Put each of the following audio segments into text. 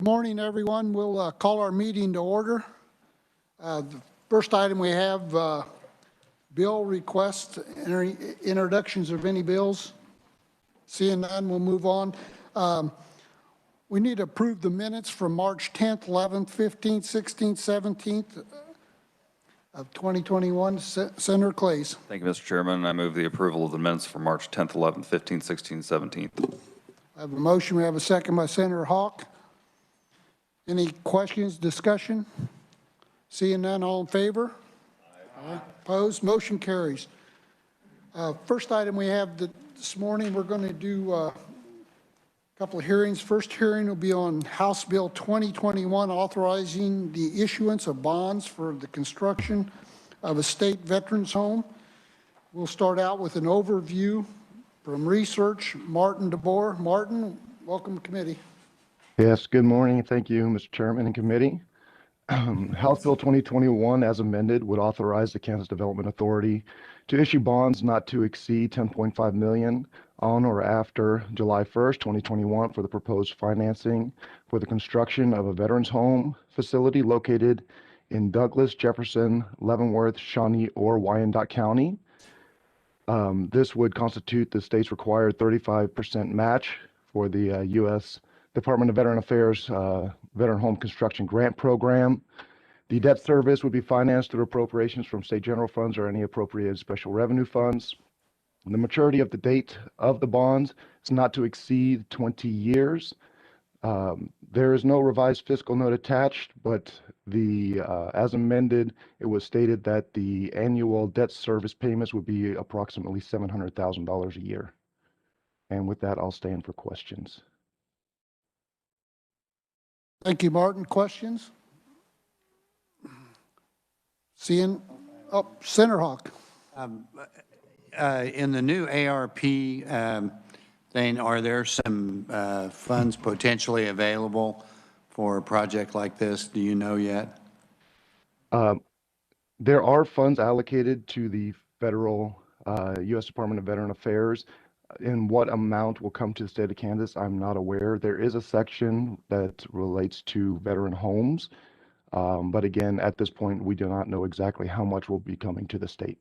Good morning, everyone. We'll call our meeting to order. The first item we have bill requests, introductions of any bills. Seeing none, we'll move on. We need to approve the minutes from March 10th, 11th, 15th, 16th, 17th of 2021. Senator Clays. Thank you, Mr. Chairman. I move the approval of the minutes for March 10th, 11th, 15th, 16th, 17th. I have a motion. We have a second by Senator Hawk. Any questions, discussion? Seeing none, all in favor? Aye. Opposed? Motion carries. First item we have this morning, we're going to do a couple of hearings. First hearing will be on House Bill 2021, authorizing the issuance of bonds for the construction of a state veterans home. We'll start out with an overview from research. Martin DeBoer. Martin, welcome to committee. Yes, good morning. Thank you, Mr. Chairman and committee. House Bill 2021, as amended, would authorize the Kansas Development Authority to issue bonds not to exceed $10.5 million on or after July 1st, 2021 for the proposed financing for the construction of a veterans home facility located in Douglas, Jefferson, Leavenworth, Shawnee, or Wyandotte County. This would constitute the state's required 35% match for the U.S. Department of Veteran Affairs Veteran Home Construction Grant Program. The debt service would be financed through appropriations from state general funds or any appropriated special revenue funds. The maturity of the date of the bonds is not to exceed 20 years. There is no revised fiscal note attached, but as amended, it was stated that the annual debt service payments would be approximately $700,000 a year. And with that, I'll stand for questions. Thank you, Martin. Questions? Seeing, Senator Hawk. In the new ARP thing, are there some funds potentially available for a project like this? Do you know yet? There are funds allocated to the federal U.S. Department of Veteran Affairs. In what amount will come to the state of Kansas, I'm not aware. There is a section that relates to veteran homes. But again, at this point, we do not know exactly how much will be coming to the state.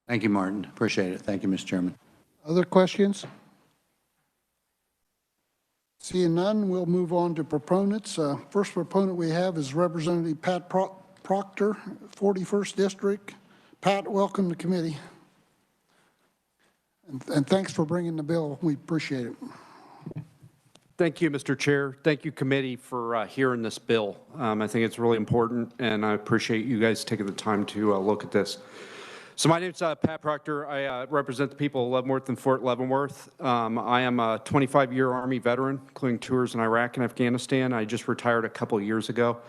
Thank you, Martin. Appreciate it. Thank you, Mr. Chairman. Other questions? Seeing none, we'll move on to proponents. First proponent we have is Representative Pat Proctor, 41st District. Pat, welcome to committee. And thanks for bringing the bill. We appreciate it. Thank you, Mr. Chair. Thank you, committee, for hearing this bill. I think it's really important, and I appreciate you guys taking the time to look at this. So my name's Pat Proctor. I represent the people of Leavenworth and Fort Leavenworth. I am a 25-year Army veteran, including tours in Iraq and Afghanistan. I just retired a couple of years ago.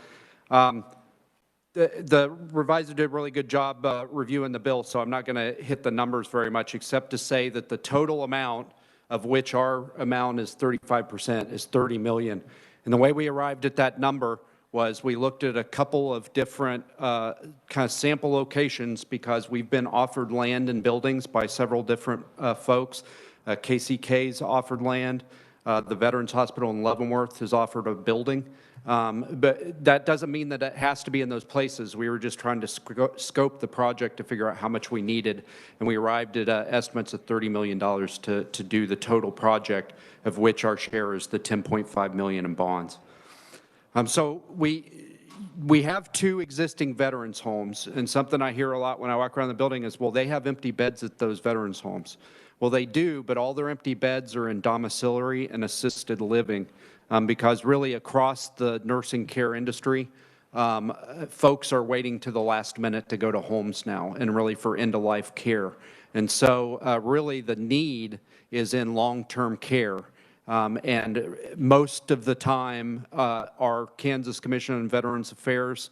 The revisor did a really good job reviewing the bill, so I'm not going to hit the numbers very much, except to say that the total amount, of which our amount is 35%, is $30 million. And the way we arrived at that number was we looked at a couple of different kind of sample locations because we've been offered land and buildings by several different folks. KCK's offered land. The Veterans Hospital in Leavenworth has offered a building. But that doesn't mean that it has to be in those places. We were just trying to scope the project to figure out how much we needed, and we arrived at estimates of $30 million to do the total project, of which our share is the $10.5 million in bonds. So we have two existing veterans homes, and something I hear a lot when I walk around the building is, well, they have empty beds at those veterans homes. Well, they do, but all their empty beds are in domiciliary and assisted living. Because really across the nursing care industry, folks are waiting to the last minute to go to homes now and really for end-of-life care. And so really the need is in long-term care. And most of the time, our Kansas Commission on Veterans Affairs,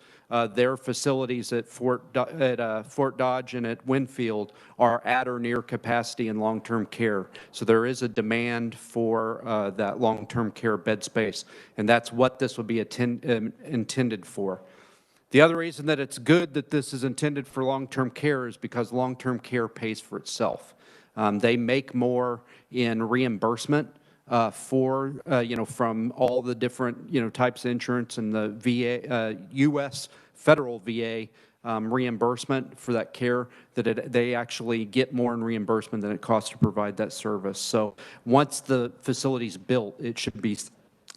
their facilities at Fort Dodge and at Winfield are at or near capacity in long-term care. So there is a demand for that long-term care bed space, and that's what this would be intended for. The other reason that it's good that this is intended for long-term care is because long-term care pays for itself. They make more in reimbursement from all the different, types of insurance and the VA, U.S. federal VA reimbursement for that care, that they actually get more in reimbursement than it costs to provide that service. So once the facility's built, it should be,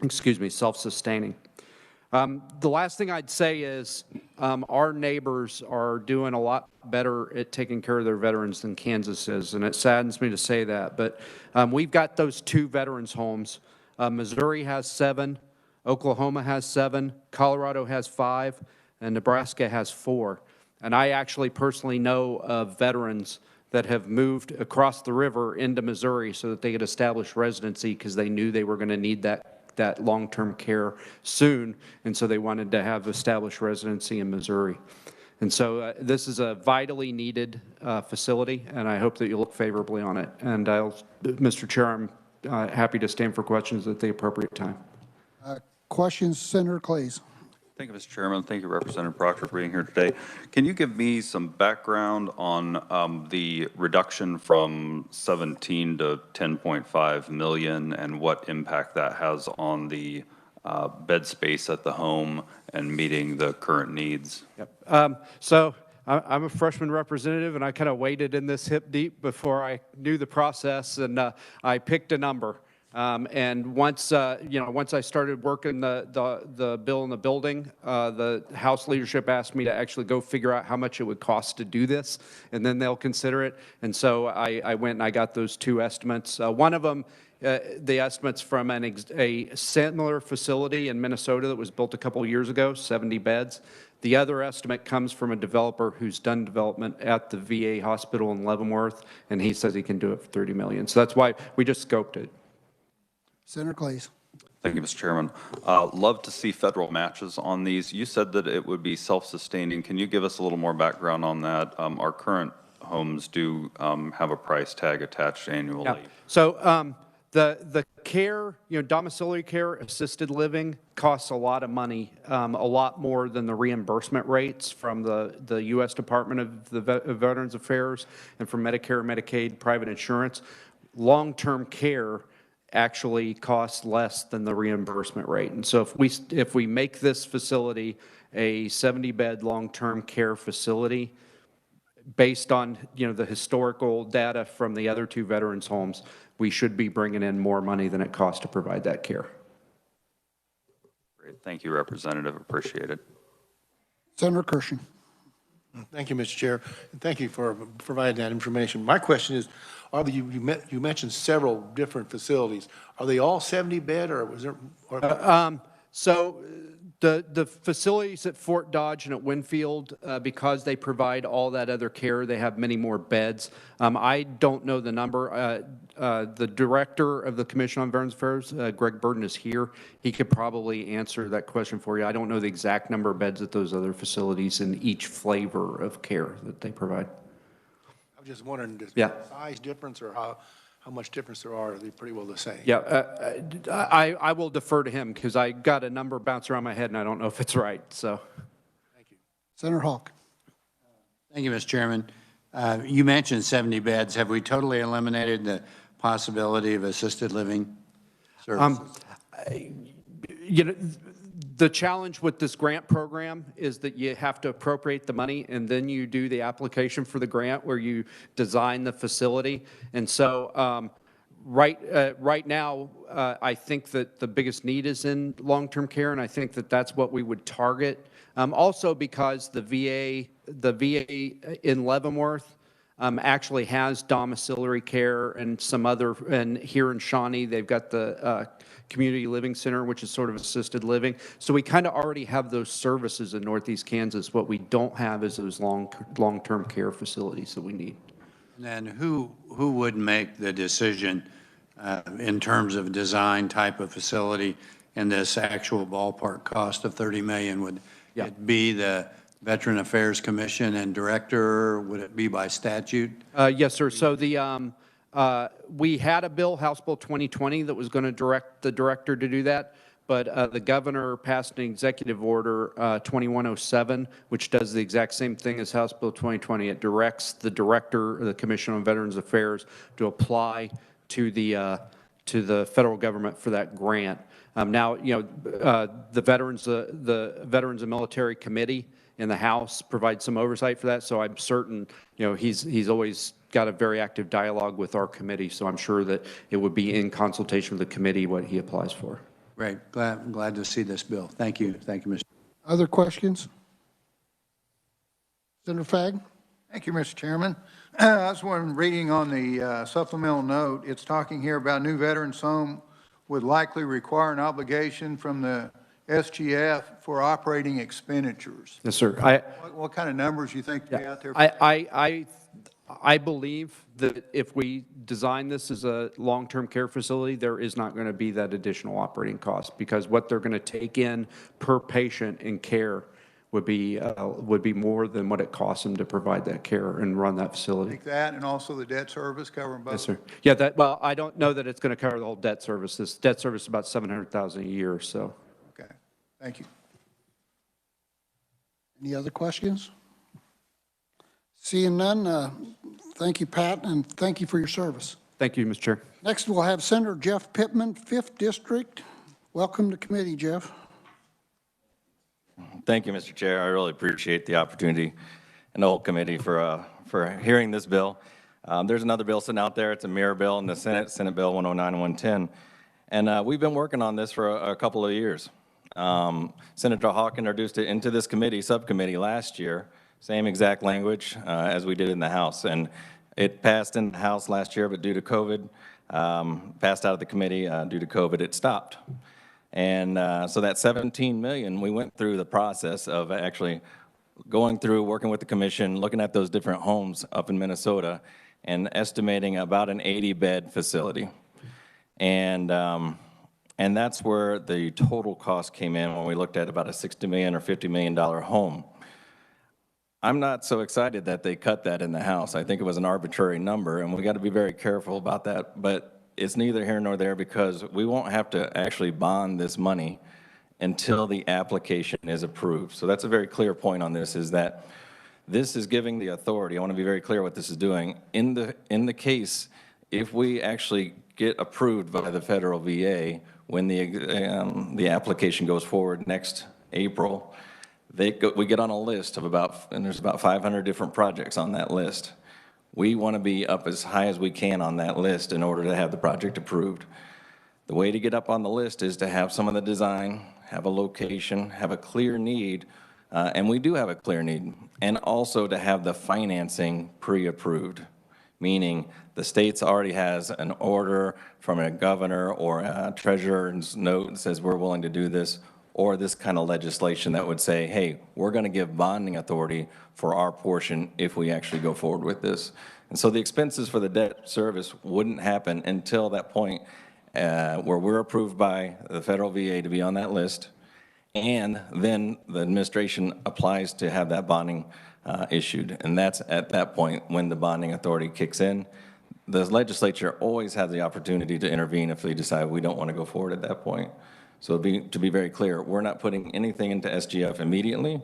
self-sustaining. The last thing I'd say is our neighbors are doing a lot better at taking care of their veterans than Kansas is, and it saddens me to say that. But we've got those 2 veterans homes. Missouri has 7, Oklahoma has 7, Colorado has 5, and Nebraska has 4. And I actually personally know of veterans that have moved across the river into Missouri so that they could establish residency because they knew they were going to need that long-term care soon, and so they wanted to have established residency in Missouri. And so this is a vitally needed facility, and I hope that you look favorably on it. And Mr. Chair, I'm happy to stand for questions at the appropriate time. Questions, Senator Clays? Thank you, Mr. Chairman. Thank you, Representative Proctor, for being here today. Can you give me some background on the reduction from 17 to 10.5 million and what impact that has on the bed space at the home and meeting the current needs? Yep. So I'm a freshman representative, and I kind of waded in this hip deep before I knew the process, and I picked a number. And once I started working the bill in the building, the House leadership asked me to actually go figure out how much it would cost to do this, and then they'll consider it. And so I went and I got those 2 estimates. One of them, the estimates from a similar facility in Minnesota that was built a couple of years ago, 70 beds. The other estimate comes from a developer who's done development at the VA hospital in Leavenworth, and he says he can do it for $30 million. So that's why we just scoped it. Senator Clays? Thank you, Mr. Chairman. Love to see federal matches on these. You said that it would be self-sustaining. Can you give us a little more background on that? Our current homes do have a price tag attached annually. Yeah. So the care, domiciliary care, assisted living costs a lot of money, a lot more than the reimbursement rates from the U.S. Department of Veterans Affairs and from Medicare and Medicaid private insurance. Long-term care actually costs less than the reimbursement rate. And so if we make this facility a 70-bed long-term care facility, based on the historical data from the other 2 veterans homes, we should be bringing in more money than it costs to provide that care. Great. Thank you, Representative. Appreciate it. Senator Kirshen? Thank you, Mr. Chair, and thank you for providing that information. My question is, you mentioned several different facilities. Are they all 70-bed, or was there? So the facilities at Fort Dodge and at Winfield, because they provide all that other care, they have many more beds. I don't know the number. The director of the Commission on Veterans Affairs, Greg Burden, is here. He could probably answer that question for you. I don't know the exact number of beds at those other facilities in each flavor of care that they provide. I was just wondering, does Yeah. size difference or how much difference there are they pretty well the same? Yeah, I will defer to him because I got a number bounce around my head and I don't know if it's right. So, Thank you. Senator Hawk? Thank you, Mr. Chairman. You mentioned 70 beds. Have we totally eliminated the possibility of assisted living services? The challenge with this grant program is that you have to appropriate the money and then you do the application for the grant where you design the facility. And so right now, I think that the biggest need is in long-term care, and I think that that's what we would target. Also because the VA in Leavenworth actually has domiciliary care and some other, and here in Shawnee, they've got the community living center, which is sort of assisted living. So we kind of already have those services in Northeast Kansas. What we don't have is those long-term care facilities that we need. And then who would make the decision in terms of design type of facility and this actual ballpark cost of $30 million? Would it be the Veteran Affairs Commission and director? Would it be by statute? Yes, sir. So we had a bill, House Bill 2020, that was going to direct the director to do that, but the governor passed an executive order, 2107, which does the exact same thing as House Bill 2020. It directs the director of the Commission on Veterans Affairs to apply to the to the federal government for that grant. Now, the Veterans and Military Committee in the House provides some oversight for that, so I'm certain, he's always got a very active dialogue with our committee, so I'm sure that it would be in consultation with the committee what he applies for. Great. Glad to see this bill. Thank you. Thank you, Mr. Other questions? Senator Fagg? Thank you, Mr. Chairman. I was reading on the supplemental note, it's talking here about new veterans home would likely require an obligation from the SGF for operating expenditures. Yes, sir. What kind of numbers you think to be out there? I believe that if we design this as a long-term care facility, there is not going to be that additional operating cost, because what they're going to take in per patient in care would be more than what it costs them to provide that care and run that facility. Like that, and also the debt service covering both? Yes, sir. Yeah, well, I don't know that it's going to cover the whole debt service. This debt service is about $700,000 a year, so. Okay, thank you. Any other questions? Seeing none, thank you, Pat, and thank you for your service. Thank you, Mr. Chair. Next, we'll have Senator Jeff Pittman, 5th District. Welcome to committee, Jeff. Thank you, Mr. Chair. I really appreciate the opportunity and the whole committee for hearing this bill. There's another bill sitting out there. It's a mirror bill in the Senate, Senate Bill 109 and 110. And we've been working on this for a couple of years. Senator Hawk introduced it into this committee, subcommittee last year, same exact language as we did in the House. And it passed in the House last year, but due to COVID, passed out of the committee due to COVID, it stopped. And so that 17 million, we went through the process of actually going through, working with the commission, looking at those different homes up in Minnesota, and estimating about an 80-bed facility. And that's where the total cost came in when we looked at about a $60 million or $50 million home. I'm not so excited that they cut that in the House. I think it was an arbitrary number, and we got to be very careful about that. But it's neither here nor there, because we won't have to actually bond this money until the application is approved. So that's a very clear point on this, is that this is giving the authority. I want to be very clear what this is doing. In the case, if we actually get approved by the federal VA when the application goes forward next April, we get on a list of and there's about 500 different projects on that list. We want to be up as high as we can on that list in order to have the project approved. The way to get up on the list is to have some of the design, have a location, have a clear need, and we do have a clear need, and also to have the financing pre-approved, meaning the state's already has an order from a governor or a treasurer's note that says we're willing to do this, or this kind of legislation that would say, hey, we're going to give bonding authority for our portion if we actually go forward with this. And so the expenses for the debt service wouldn't happen until that point where we're approved by the federal VA to be on that list, and then the administration applies to have that bonding issued. And that's at that point when the bonding authority kicks in. The legislature always has the opportunity to intervene if they decide we don't want to go forward at that point. So to be very clear, we're not putting anything into SGF immediately.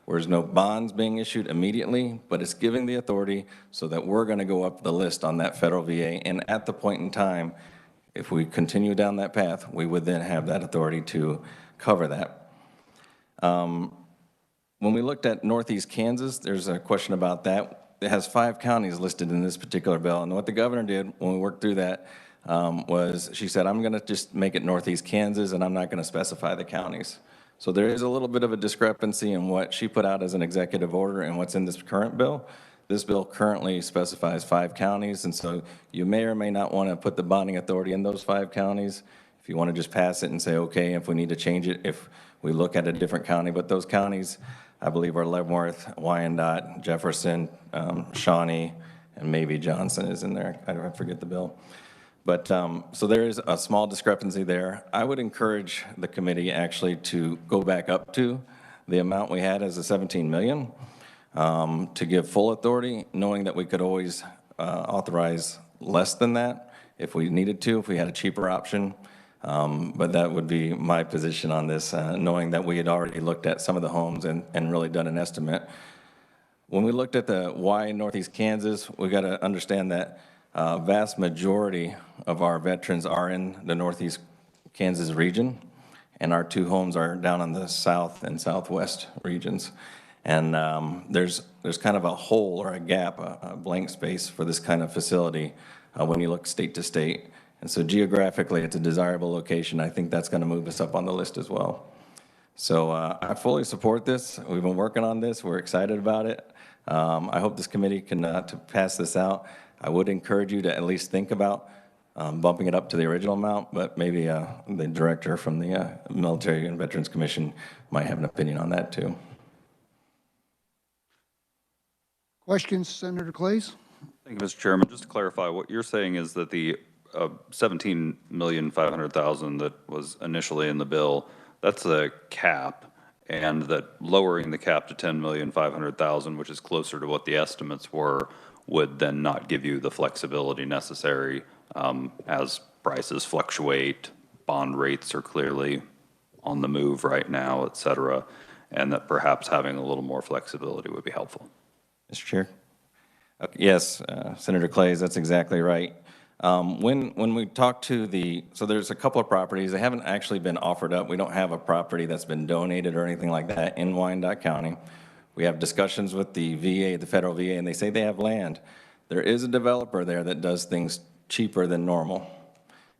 There's no bonds being issued immediately, but it's giving the authority so that we're going to go up the list on that federal VA. And at the point in time, if we continue down that path, we would then have that authority to cover that. When we looked at Northeast Kansas, there's a question about that. It has 5 counties listed in this particular bill. And what the governor did when we worked through that was she said, I'm going to just make it Northeast Kansas, and I'm not going to specify the counties. So there is a little bit of a discrepancy in what she put out as an executive order and what's in this current bill. This bill currently specifies 5 counties, and so you may or may not want to put the bonding authority in those 5 counties. If you want to just pass it and say, okay, if we need to change it, if we look at a different county. But those counties, I believe, are Leavenworth, Wyandotte, Jefferson, Shawnee, and maybe Johnson is in there. I forget the bill. But so there is a small discrepancy there. I would encourage the committee actually to go back up to the amount we had as the 17 million to give full authority, knowing that we could always authorize less than that if we needed to, if we had a cheaper option. But that would be my position on this, knowing that we had already looked at some of the homes and really done an estimate. When we looked at the why Northeast Kansas, we got to understand that vast majority of our veterans are in the Northeast Kansas region, and our 2 homes are down in the south and southwest regions. And there's kind of a hole or a gap, a blank space for this kind of facility when you look state to state. And so geographically, it's a desirable location. I think that's going to move us up on the list as well. So I fully support this. We've been working on this. We're excited about it. I hope this committee can to pass this out. I would encourage you to at least think about bumping it up to the original amount, but maybe the director from the Military and Veterans Commission might have an opinion on that too. Questions, Senator Clays? Thank you, Mr. Chairman. Just to clarify, what you're saying is that the $17,500,000 that was initially in the bill, that's a cap, and that lowering the cap to $10,500,000, which is closer to what the estimates were, would then not give you the flexibility necessary as prices fluctuate, bond rates are clearly on the move right now, et cetera, and that perhaps having a little more flexibility would be helpful. Mr. Chair? Yes, Senator Clays, that's exactly right. When we talk to so there's a couple of properties, they haven't actually been offered up. We don't have a property that's been donated or anything like that in Wyandotte County. We have discussions with the VA, the federal VA, and they say they have land. There is a developer there that does things cheaper than normal.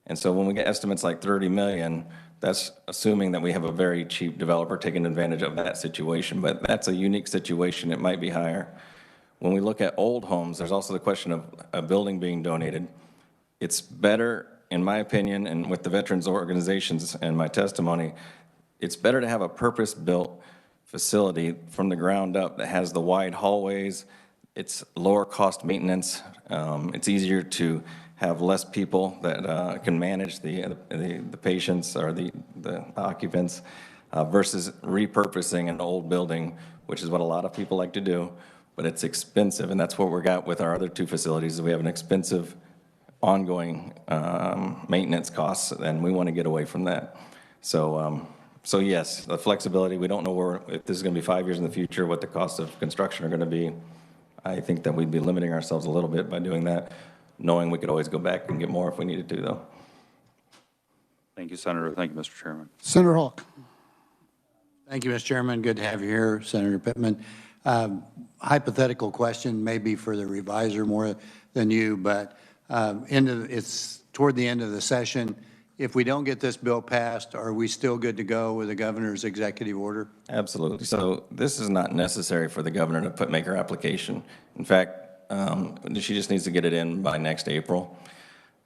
And so when we get estimates like 30 million, that's assuming that we have a very cheap developer taking advantage of that situation, but that's a unique situation. It might be higher. When we look at old homes, there's also the question of a building being donated. It's better, in my opinion, and with the veterans organizations and my testimony, it's better to have a purpose-built facility from the ground up that has the wide hallways. It's lower cost maintenance. It's easier to have less people that can manage the patients or the occupants versus repurposing an old building, which is what a lot of people like to do, but it's expensive, and that's what we got with our other 2 facilities. Is we have an expensive ongoing maintenance costs, and we want to get away from that. So yes, the flexibility, we don't know if this is going to be 5 years in the future, what the costs of construction are going to be. I think that we'd be limiting ourselves a little bit by doing that, knowing we could always go back and get more if we needed to, though. Thank you, Senator. Thank you, Mr. Chairman. Senator Hawk? Thank you, Mr. Chairman. Good to have you here, Senator Pittman. Hypothetical question, maybe for the reviser more than you, but it's toward the end of the session. If we don't get this bill passed, are we still good to go with the governor's executive order? Absolutely. So this is not necessary for the governor to make her application. In fact, she just needs to get it in by next April.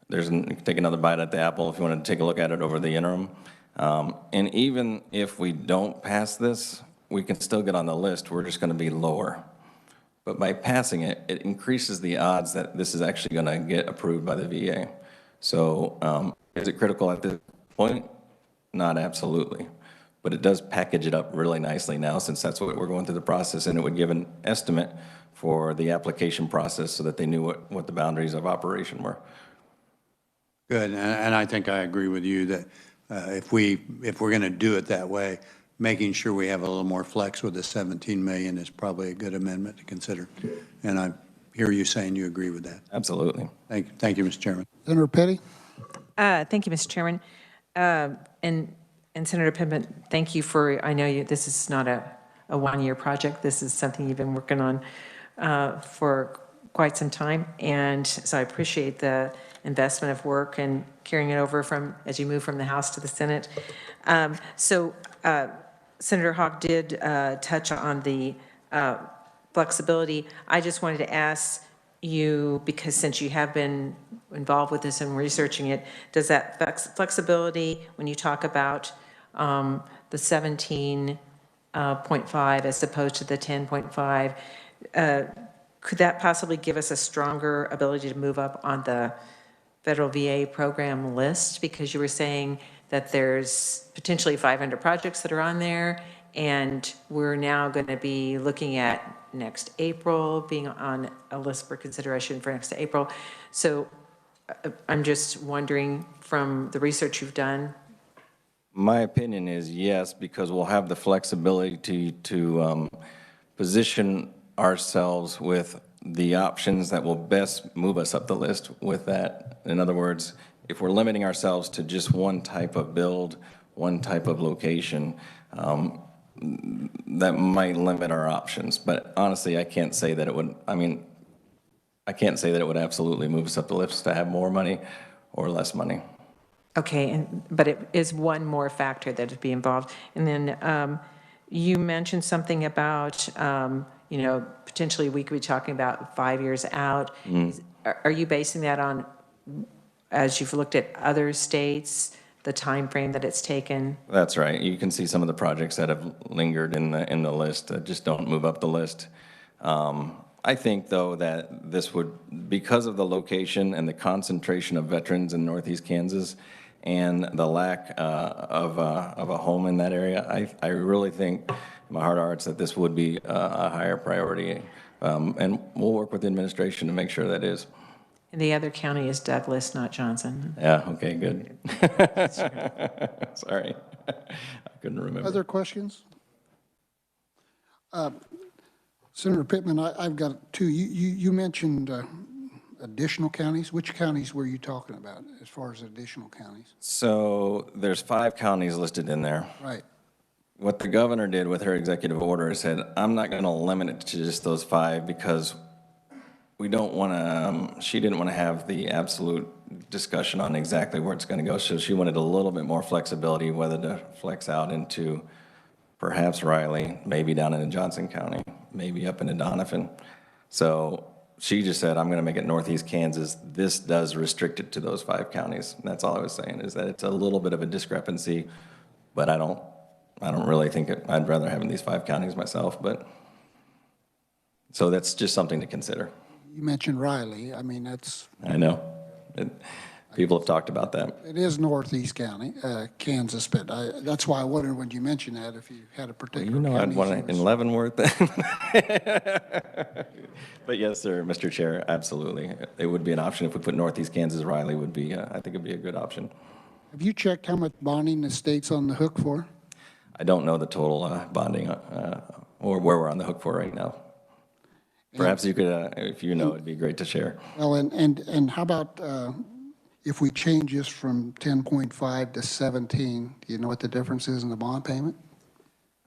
You can take another bite at the apple if you want to take a look at it over the interim. And even if we don't pass this, we can still get on the list. We're just going to be lower. But by passing it, it increases the odds that this is actually going to get approved by the VA. So is it critical at this point? Not absolutely. But it does package it up really nicely now, since that's what we're going through the process, and it would give an estimate for the application process so that they knew what the boundaries of operation were. Good, and I think I agree with you that if we're going to do it that way, making sure we have a little more flex with the 17 million is probably a good amendment to consider. And I hear you saying you agree with that. Absolutely. Thank you, Mr. Chairman. Senator Petty? Thank you, Mr. Chairman. And Senator Pittman, thank you for, I know this is not a one-year project. This is something you've been working on for quite some time. And so I appreciate the investment of work and carrying it over as you move from the House to the Senate. Senator Hawk did touch on the flexibility. I just wanted to ask you, because since you have been involved with this and researching it, does that flexibility, when you talk about the 17.5 as opposed to the 10.5, could that possibly give us a stronger ability to move up on the federal VA program list? Because you were saying that there's potentially 500 projects that are on there, and we're now going to be looking at next April being on a list for consideration for next April. So I'm just wondering, from the research you've done. My opinion is yes, because we'll have the flexibility to position ourselves with the options that will best move us up the list with that. In other words, if we're limiting ourselves to just one type of build, one type of location, that might limit our options. But honestly, I can't say that it would, I can't say that it would absolutely move us up the list to have more money or less money. Okay, but it is one more factor that would be involved. And then you mentioned something about, potentially we could be talking about 5 years out. Are you basing that on, as you've looked at other states, the time frame that it's taken? That's right. You can see some of the projects that have lingered in the list that just don't move up the list. I think, though, that this would, because of the location and the concentration of veterans in Northeast Kansas and the lack of a home in that area, I really think in my heart of hearts that this would be a higher priority. And we'll work with the administration to make sure that is. And the other county is Douglas, not Johnson. Yeah, okay, good. Sorry, I couldn't remember. Other questions? Senator Pittman, I've got two. You mentioned additional counties. Which counties were you talking about as far as additional counties? So there's 5 counties listed in there. Right. What the governor did with her executive order is said, I'm not going to limit it to just those 5 because we don't want to, she didn't want to have the absolute discussion on exactly where it's going to go. So she wanted a little bit more flexibility, whether to flex out into perhaps Riley, maybe down into Johnson County, maybe up into Donovan. So she just said, I'm going to make it Northeast Kansas. This does restrict it to those 5 counties. And that's all I was saying, is that it's a little bit of a discrepancy, but I don't really think I'd rather have in these 5 counties myself, but so that's just something to consider. You mentioned Riley. I mean, that's, I know. People have talked about that. it is Northeast County, Kansas, but that's why I wondered when you mentioned that, if you had a particular county. I'd want it in Leavenworth. But yes, sir, Mr. Chair, absolutely. It would be an option if we put Northeast Kansas. Riley would be, I think it'd be a good option. Have you checked how much bonding the state's on the hook for? I don't know the total bonding or where we're on the hook for right now. Perhaps you could, if you know, it'd be great to share. Well, and how about if we change this from 10.5 to 17, do you know what the difference is in the bond payment?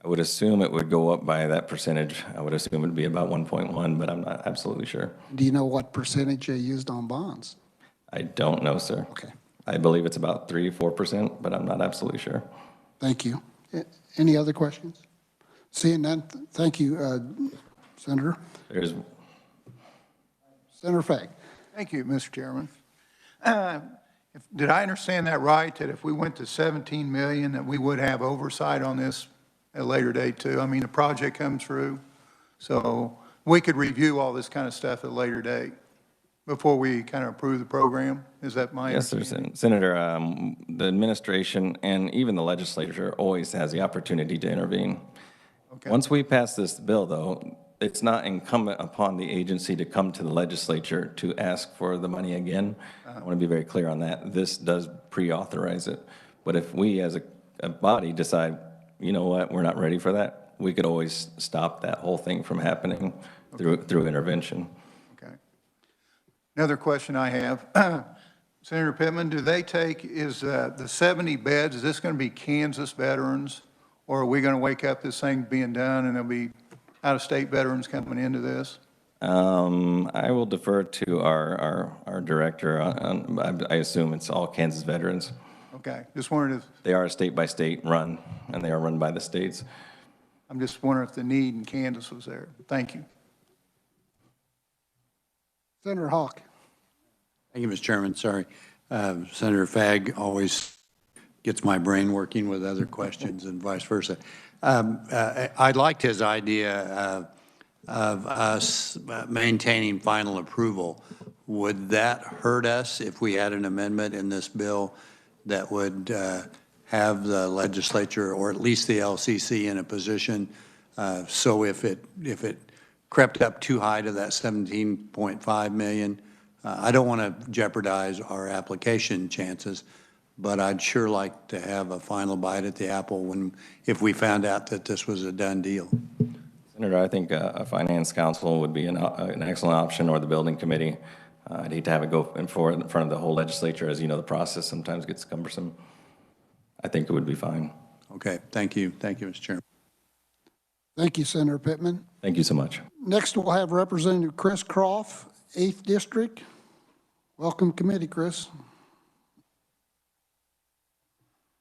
I would assume it would go up by that percentage. I would assume it'd be about 1.1, but I'm not absolutely sure. Do you know what percentage they used on bonds? I don't know, sir. Okay, I believe it's about 3-4%, but I'm not absolutely sure. thank you. Any other questions? Seeing none, thank you, Senator. There's Senator Fagg. Thank you, Mr. Chairman. Did I understand that right, that if we went to 17 million, that we would have oversight on this at a later date too? I mean, the project comes through, so we could review all this kind of stuff at a later date before we kind of approve the program? Is that my Yes, sir, understanding? Senator. The administration and even the legislature always has the opportunity to intervene. Okay. Once we pass this bill, though, it's not incumbent upon the agency to come to the legislature to ask for the money again. I want to be very clear on that. This does pre-authorize it. But if we as a body decide, you know what, we're not ready for that, we could always stop that whole thing from happening through intervention. Okay. Another question I have, Senator Pittman, do they take, is the 70 beds, is this going to be Kansas veterans? Or are we going to wake up this thing being done and there'll be out-of-state veterans coming into this? I will defer to our director. I assume it's all Kansas veterans. Okay, just wondering if, They are a state-by-state run, and they are run by the states. I'm just wondering if the need in Kansas was there. Thank you. Senator Hawk. Thank you, Mr. Chairman. Sorry. Senator Fagg always gets my brain working with other questions and vice versa. I liked his idea of us maintaining final approval. Would that hurt us if we had an amendment in this bill that would have the legislature or at least the LCC in a position so if it crept up too high to that 17.5 million, I don't want to jeopardize our application chances, but I'd sure like to have a final bite at the apple if we found out that this was a done deal. Senator, I think a finance council would be an excellent option, or the building committee. I'd hate to have it go in front of the whole legislature. As you know, the process sometimes gets cumbersome. I think it would be fine. Okay, thank you. Thank you, Mr. Chairman. Thank you, Senator Pittman. Thank you so much. Next, we'll have Representative Chris Croft, 8th District. Welcome, committee, Chris.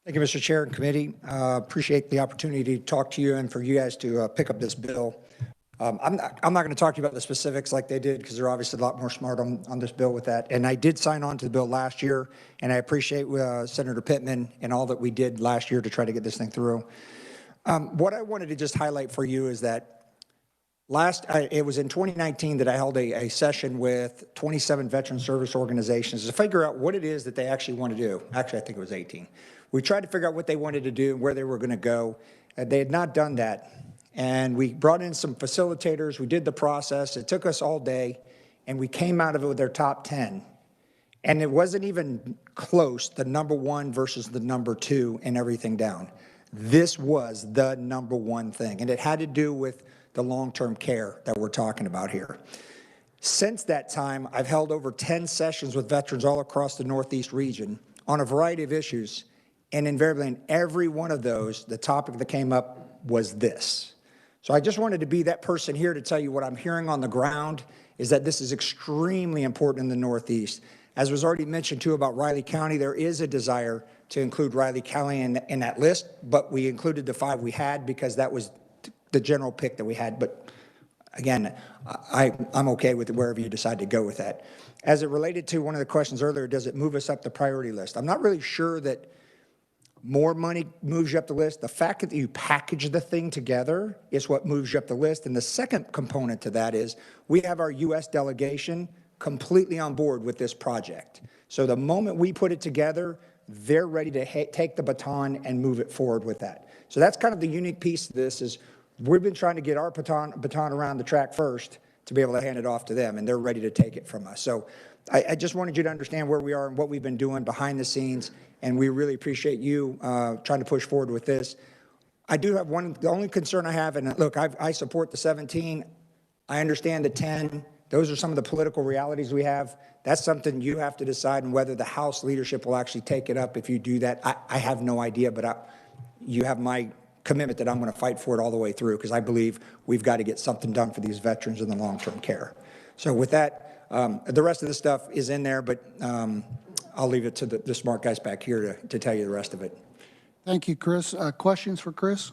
Thank you, Mr. Chair and committee. Appreciate the opportunity to talk to you and for you guys to pick up this bill. I'm not going to talk to you about the specifics like they did because they're obviously a lot more smart on this bill with that. And I did sign on to the bill last year, and I appreciate Senator Pittman and all that we did last year to try to get this thing through. What I wanted to just highlight for you is that it was in 2019 that I held a session with 27 veteran service organizations to figure out what it is that they actually want to do. Actually, I think it was 18. We tried to figure out what they wanted to do and where they were going to go. They had not done that. And we brought in some facilitators. We did the process. It took us all day, and we came out of it with their top 10. And it wasn't even close, the number one versus the number two and everything down. This was the number one thing, and it had to do with the long-term care that we're talking about here. Since that time, I've held over 10 sessions with veterans all across the Northeast region on a variety of issues, and invariably in every one of those, the topic that came up was this. So I just wanted to be that person here to tell you what I'm hearing on the ground is that this is extremely important in the Northeast. As was already mentioned too about Riley County, there is a desire to include Riley County in that list, but we included the 5 we had because that was the general pick that we had. But again, I'm okay with wherever you decide to go with that. As it related to one of the questions earlier, does it move us up the priority list? I'm not really sure that more money moves you up the list. The fact that you package the thing together is what moves you up the list. And the second component to that is we have our U.S. delegation completely on board with this project. So the moment we put it together, they're ready to take the baton and move it forward with that. So that's kind of the unique piece of this is we've been trying to get our baton around the track first to be able to hand it off to them, and they're ready to take it from us. So I just wanted you to understand where we are and what we've been doing behind the scenes, and we really appreciate you trying to push forward with this. I do have the only concern I have, and look, I support the 17. I understand the 10. Those are some of the political realities we have. That's something you have to decide, and whether the House leadership will actually take it up if you do that. I have no idea, but you have my commitment that I'm going to fight for it all the way through because I believe we've got to get something done for these veterans in the long-term care. So with that, the rest of the stuff is in there, but I'll leave it to the smart guys back here to tell you the rest of it. Thank you, Chris. Questions for Chris?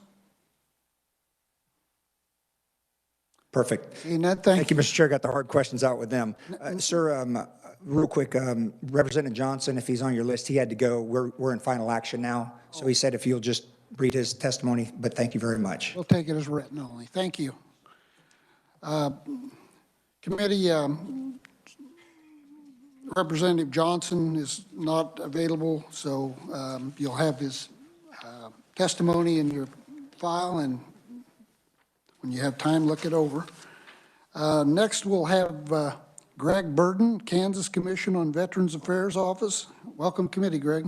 Perfect. Thank Thank you, Mr. Chair. Got the hard questions out with them. Sir, real quick, Representative Johnson, if he's on your list, he had to go. We're in final action now. So he said if you'll just read his testimony, but thank you very much. We'll take it as written only. Thank you. Committee, Representative Johnson is not available, so you'll have his testimony in your file, and when you have time, look it over. Next, we'll have Greg Burden, Kansas Commission on Veterans Affairs Office. Welcome, committee, Greg.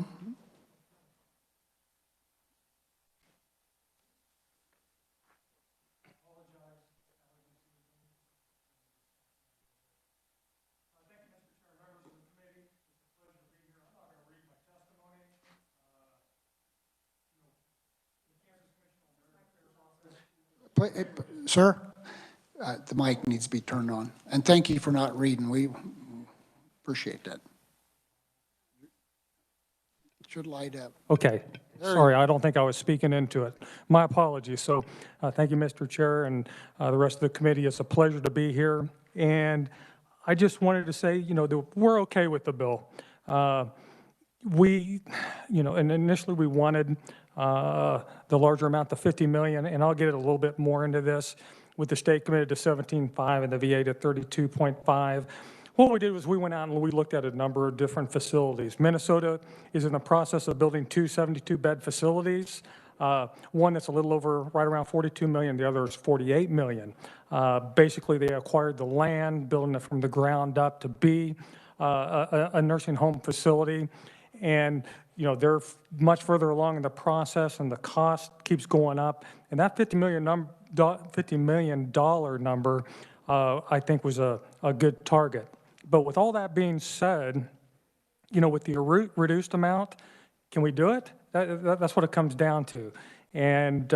Sir, the mic needs to be turned on. And thank you for not reading. We appreciate that. It should light up. Okay. Sorry, I don't think I was speaking into it. My apologies. So thank you, Mr. Chair, and the rest of the committee. It's a pleasure to be here. And I just wanted to say, that we're okay with the bill. And initially we wanted the larger amount, the $50 million, and I'll get a little bit more into this, with the state committed to 17.5 and the VA to 32.5. What we did was we went out and we looked at a number of different facilities. Minnesota is in the process of building 2 72-bed facilities. One that's a little over, right around 42 million, the other is 48 million. Basically, they acquired the land, building it from the ground up to be a nursing home facility. And they're much further along in the process, and the cost keeps going up. And that $50 million number, I think, was a good target. But with all that being said, with the reduced amount, can we do it? That's what it comes down to. And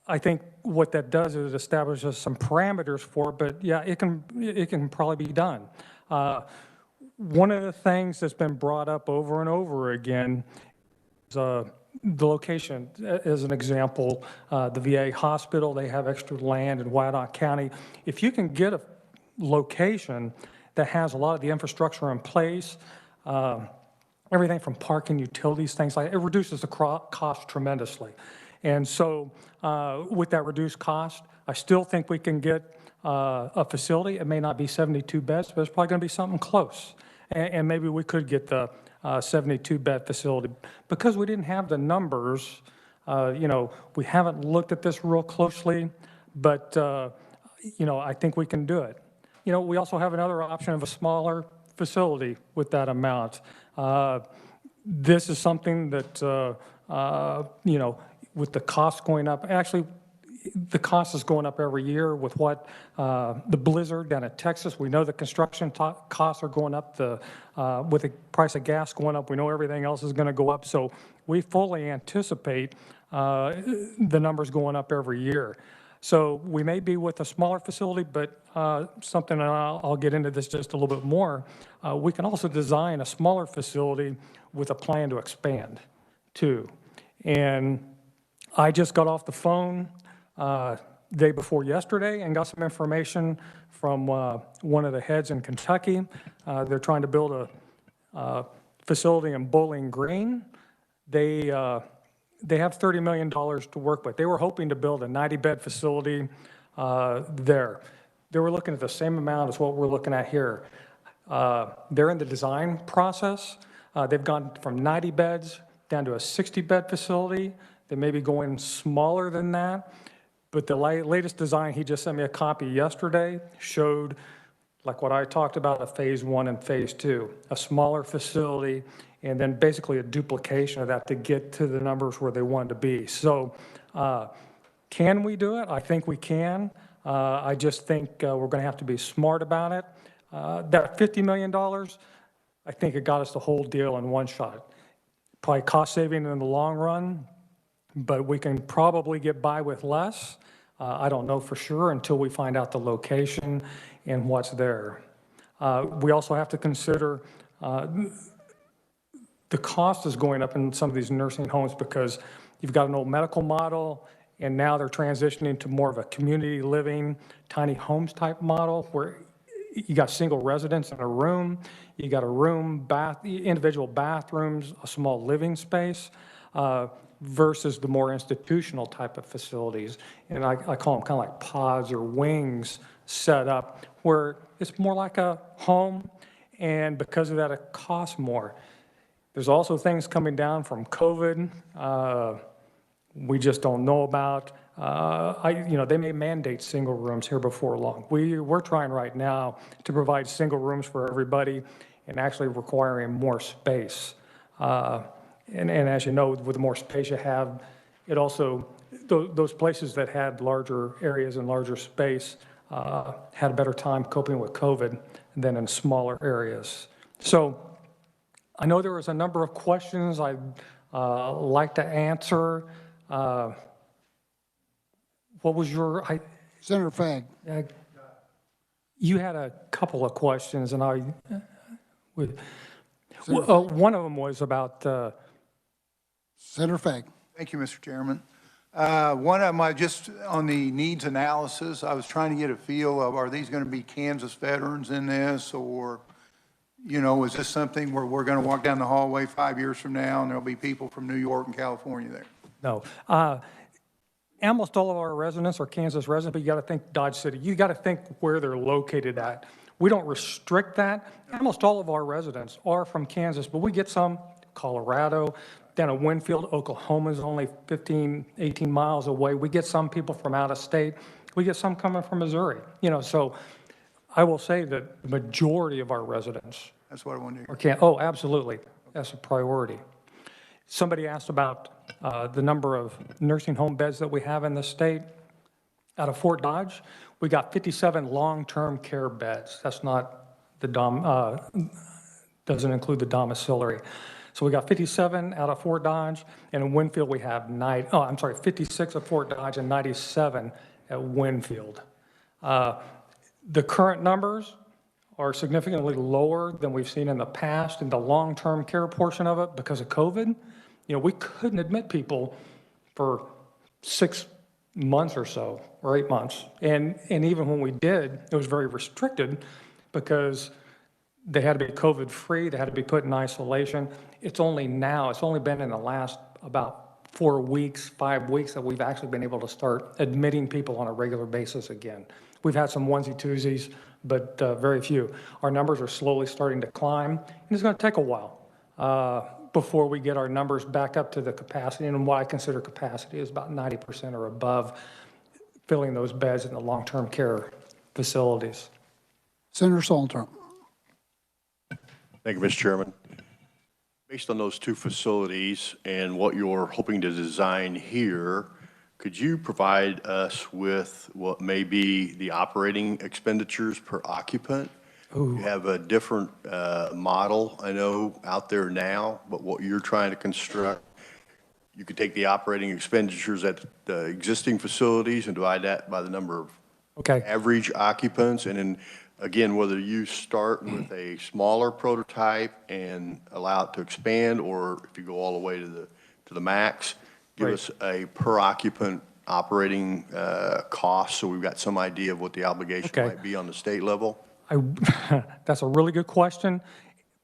I think what that does is it establishes some parameters for it, but yeah, it can probably be done. One of the things that's been brought up over and over again is the location. As an example, the VA hospital, they have extra land in Wyandotte County. If you can get a location that has a lot of the infrastructure in place, everything from parking, utilities, things like that, it reduces the cost tremendously. And so with that reduced cost, I still think we can get a facility. It may not be 72 beds, but it's probably going to be something close. And maybe we could get the 72-bed facility. Because we didn't have the numbers, we haven't looked at this real closely, but, I think we can do it. We also have another option of a smaller facility with that amount. This is something that, with the cost going up, actually, the cost is going up every year with what the blizzard down in Texas. We know the construction costs are going up. With the price of gas going up, we know everything else is going to go up. So we fully anticipate the numbers going up every year. So we may be with a smaller facility, but something, and I'll get into this just a little bit more, we can also design a smaller facility with a plan to expand too. And I just got off the phone day before yesterday and got some information from one of the heads in Kentucky. They're trying to build a facility in Bowling Green. They have $30 million to work with. They were hoping to build a 90-bed facility there. They were looking at the same amount as what we're looking at here. They're in the design process. They've gone from 90 beds down to a 60-bed facility. They may be going smaller than that. But the latest design, he just sent me a copy yesterday, showed like what I talked about, a phase 1 and phase 2, a smaller facility, and then basically a duplication of that to get to the numbers where they wanted to be. So can we do it? I think we can. I just think we're going to have to be smart about it. That $50 million, I think it got us the whole deal in one shot. Probably cost saving in the long run, but we can probably get by with less. I don't know for sure until we find out the location and what's there. We also have to consider the cost is going up in some of these nursing homes because you've got an old medical model, and now they're transitioning to more of a community living, tiny homes type model where you got single residents in a room, you got a room, bath, individual bathrooms, a small living space, versus the more institutional type of facilities. And I call them kind of like pods or wings set up where it's more like a home, and because of that, it costs more. There's also things coming down from COVID we just don't know about. They may mandate single rooms here before long. We're trying right now to provide single rooms for everybody and actually requiring more space. And as you know, with the more space you have, it also, those places that had larger areas and larger space had a better time coping with COVID than in smaller areas. So I know there was a number of questions I'd like to answer. What was your... Senator Fagg. You had a couple of questions, and one of them was about... Senator Fagg. Thank you, Mr. Chairman. One of them, just on the needs analysis, I was trying to get a feel of, are these going to be Kansas veterans in this, or, is this something where we're going to walk down the hallway 5 years from now and there'll be people from New York and California there? No. Almost all of our residents are Kansas residents, but you got to think Dodge City. You got to think where they're located at. We don't restrict that. Almost all of our residents are from Kansas, but we get some Colorado, down in Winfield, Oklahoma is only 15, 18 miles away. We get some people from out of state. We get some coming from Missouri. So I will say that the majority of our residents. That's what I wanted to hear. Oh, absolutely. That's a priority. Somebody asked about the number of nursing home beds that we have in the state. Out of Fort Dodge, we got 57 long-term care beds. That's not doesn't include the domiciliary. So we got 57 out of Fort Dodge, and in Winfield we have 56 at Fort Dodge and 97 at Winfield. The current numbers are significantly lower than we've seen in the past in the long-term care portion of it because of COVID. You know, we couldn't admit people for 6 months or so, or 8 months. And even when we did, it was very restricted because they had to be COVID-free, they had to be put in isolation. It's only been in the last about 4 weeks, 5 weeks that we've actually been able to start admitting people on a regular basis again. We've had some onesie-twosies, but very few. Our numbers are slowly starting to climb, and it's going to take a while before we get our numbers back up to the capacity. And what I consider capacity is about 90% or above filling those beds in the long-term care facilities. Senator Salter. Thank you, Mr. Chairman. Based on those two facilities and what you're hoping to design here, could you provide us with what may be the operating expenditures per occupant? Ooh. You have a different model, I know, out there now, but what you're trying to construct, you could take the operating expenditures at the existing facilities and divide that by the number of average occupants, and then again, whether you start with a smaller prototype and allow it to expand, or if you go all the way to the max, give us a per occupant operating cost, so we've got some idea of what the obligation might be on the state level. That's a really good question,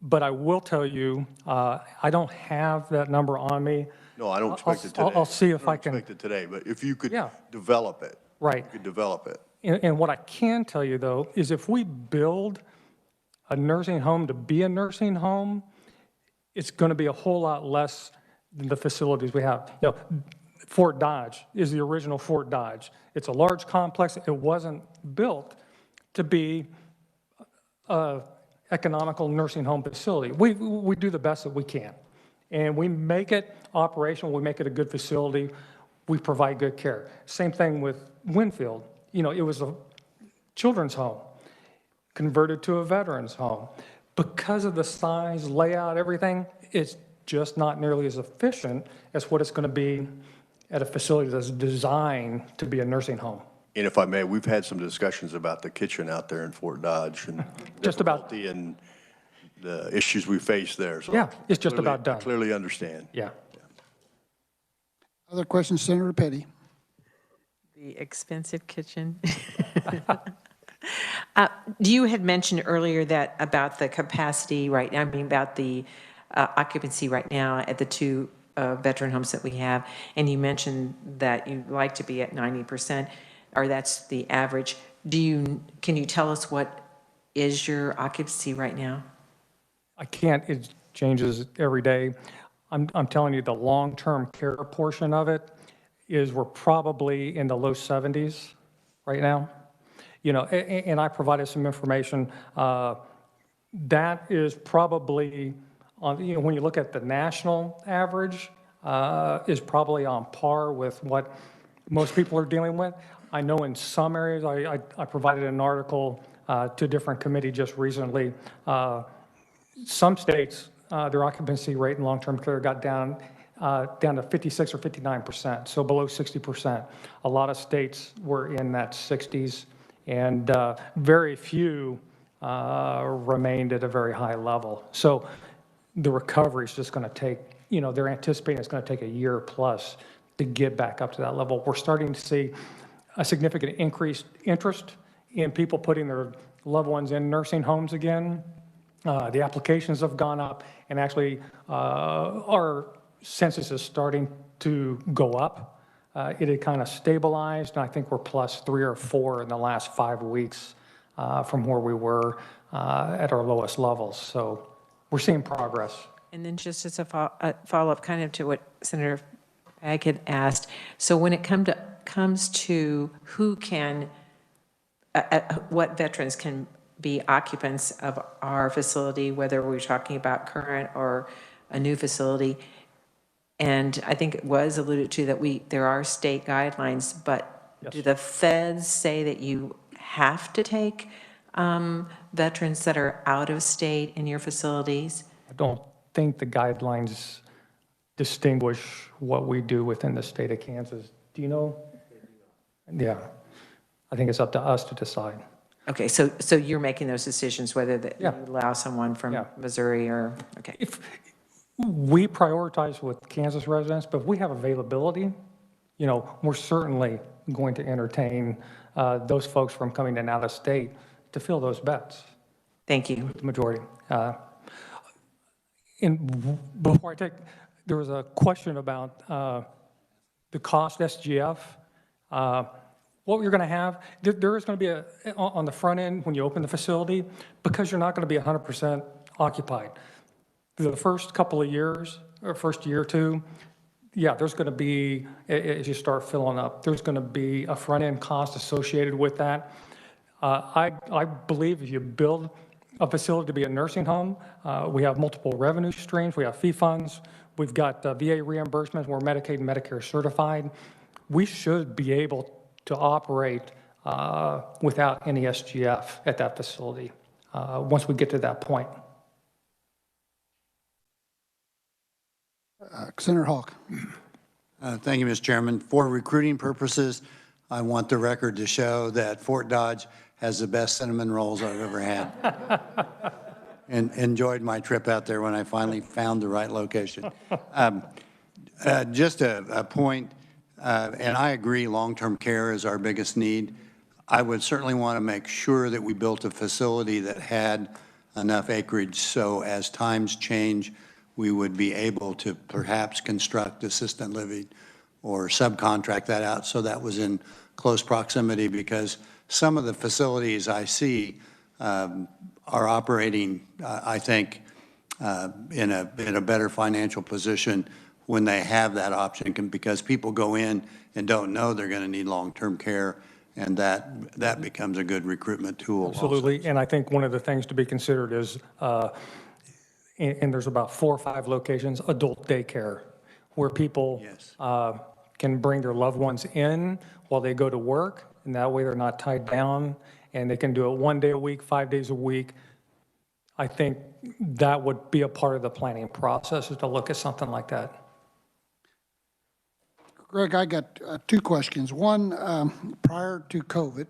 but I will tell you, I don't have that number on me. No, I don't expect it today. I'll see if I can. Expect it today, but if you could develop it. Right. You could develop it. And what I can tell you, though, is if we build a nursing home to be a nursing home, it's going to be a whole lot less than the facilities we have. You know, Fort Dodge is the original Fort Dodge. It's a large complex. It wasn't built to be an economical nursing home facility. We do the best that we can. And we make it operational. We make it a good facility. We provide good care. Same thing with Winfield. You know, it was a children's home converted to a veterans home. Because of the size, layout, everything, it's just not nearly as efficient as what it's going to be at a facility that's designed to be a nursing home. And if I may, we've had some discussions about the kitchen out there in Fort Dodge and just about and the issues we face there. So yeah, it's just about done. I clearly understand. Yeah. Other questions, Senator Petty? The expensive kitchen. You had mentioned earlier that about the capacity right now, I mean about the occupancy right now at the two veteran homes that we have, and you mentioned that you'd like to be at 90%, or that's the average. Can you tell us what is your occupancy right now? I can't, it changes every day. I'm telling you the long-term care portion of it is we're probably in the low 70s right now. You know, and I provided some information. That is probably, on, you know, when you look at the national average, is probably on par with what most people are dealing with. I know in some areas, I provided an article to a different committee just recently. Some states, their occupancy rate in long-term care got down to 56 or 59%, so below 60%. A lot of states were in that 60s, and very few remained at a very high level. So the recovery is just going to take, you know, they're anticipating it's going to take a year plus to get back up to that level. We're starting to see a significant increased interest in people putting their loved ones in nursing homes again. The applications have gone up, and actually our census is starting to go up. It had kind of stabilized, and I think we're +3 or 4 in the last 5 weeks from where we were at our lowest levels. So we're seeing progress. And then just as a follow-up kind of to what Senator Ag had asked, so when it comes to who can, what veterans can be occupants of our facility, whether we're talking about current or a new facility, and I think it was alluded to that there are state guidelines, but yes. Do the feds say that you have to take veterans that are out of state in your facilities? I don't think the guidelines distinguish what we do within the state of Kansas. Do you know? Yeah. I think it's up to us to decide. Okay, so you're making those decisions whether that you Yeah. allow someone from Yeah. Missouri or, okay. If we prioritize with Kansas residents, but if we have availability, you know, we're certainly going to entertain those folks from coming in out of state to fill those beds, Thank you. the majority. Before I take, there was a question about the cost SGF. What you're going to have, there is going to be on the front end when you open the facility, because you're not going to be 100% occupied. The first couple of years, or first year or two, yeah, there's going to be, as you start filling up, there's going to be a front end cost associated with that. I believe if you build a facility to be a nursing home, we have multiple revenue streams, we have fee funds, we've got VA reimbursement, we're Medicaid and Medicare certified. We should be able to operate without any SGF at that facility once we get to that point. Senator Hawk. Thank you, Mr. Chairman. For recruiting purposes, I want the record to show that Fort Dodge has the best cinnamon rolls I've ever had. And enjoyed my trip out there when I finally found the right location. Just a point, and I agree long-term care is our biggest need. I would certainly want to make sure that we built a facility that had enough acreage so as times change, we would be able to perhaps construct assisted living or subcontract that out so that was in close proximity, because some of the facilities I see are operating, I think, in a better financial position when they have that option, because people go in and don't know they're going to need long-term care, and that becomes a good recruitment tool. Absolutely, also. and I think one of the things to be considered is, and there's about 4 or 5 locations, adult daycare, where people Yes. can bring their loved ones in while they go to work, and that way they're not tied down, and they can do it 1 day a week, 5 days a week. I think that would be a part of the planning process, is to look at something like that. Greg, I got 2 questions. One, prior to COVID,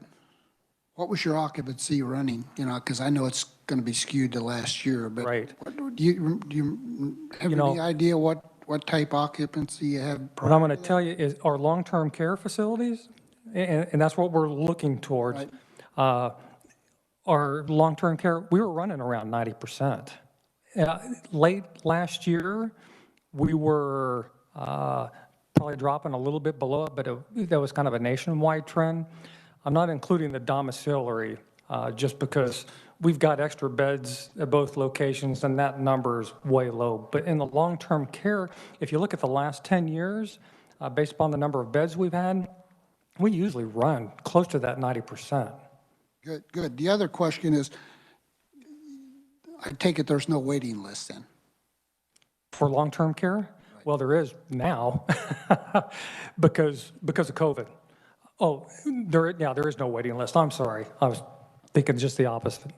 what was your occupancy running? You know, because I know it's going to be skewed to last year, but Right. Do you have You know, any idea what type occupancy you had prior? What I'm going to tell you is our long-term care facilities, and that's what we're looking towards. Right. Our long-term care, we were running around 90%. Late last year, we were probably dropping a little bit below it, but that was kind of a nationwide trend. I'm not including the domiciliary just because we've got extra beds at both locations, and that number is way low. But in the long-term care, if you look at the last 10 years, based upon the number of beds we've had, we usually run close to that 90%. Good, good. The other question is, I take it there's no waiting list then? For long-term care? Right. Well, there is now because of COVID. Oh, there is no waiting list. I'm sorry. I was thinking just the opposite.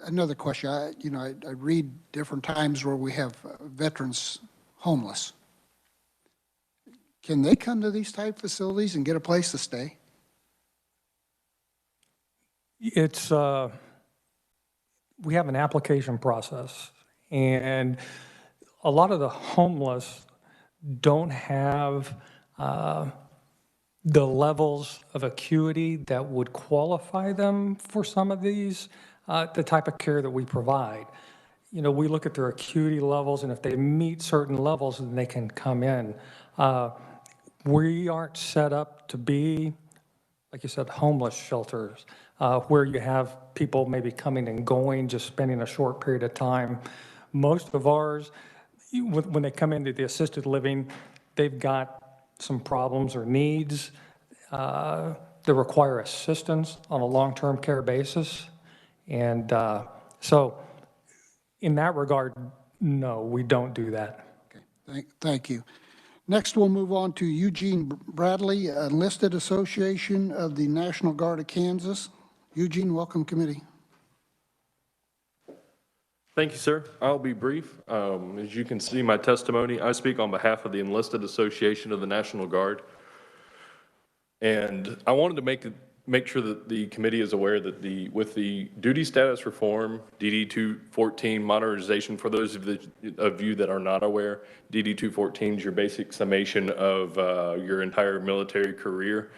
Another question. I read different times where we have veterans homeless. Can they come to these type facilities and get a place to stay? It's, we have an application process, and a lot of the homeless don't have the levels of acuity that would qualify them for some of these, the type of care that we provide. You know, we look at their acuity levels, and if they meet certain levels, then they can come in. We aren't set up to be, like you said, homeless shelters, where you have people maybe coming and going, just spending a short period of time. Most of ours, when they come into the assisted living, they've got some problems or needs that require assistance on a long-term care basis. And so in that regard, no, we don't do that. Okay, thank you. Next, we'll move on to Eugene Bradley, Enlisted Association of the National Guard of Kansas. Eugene, welcome committee. Thank you, sir. I'll be brief. As you can see, my testimony, I speak on behalf of the Enlisted Association of the National Guard. And I wanted to make sure that the committee is aware that with the duty status reform, DD 214 modernization, for those of you that are not aware, DD 214 is your basic summation of your entire military career.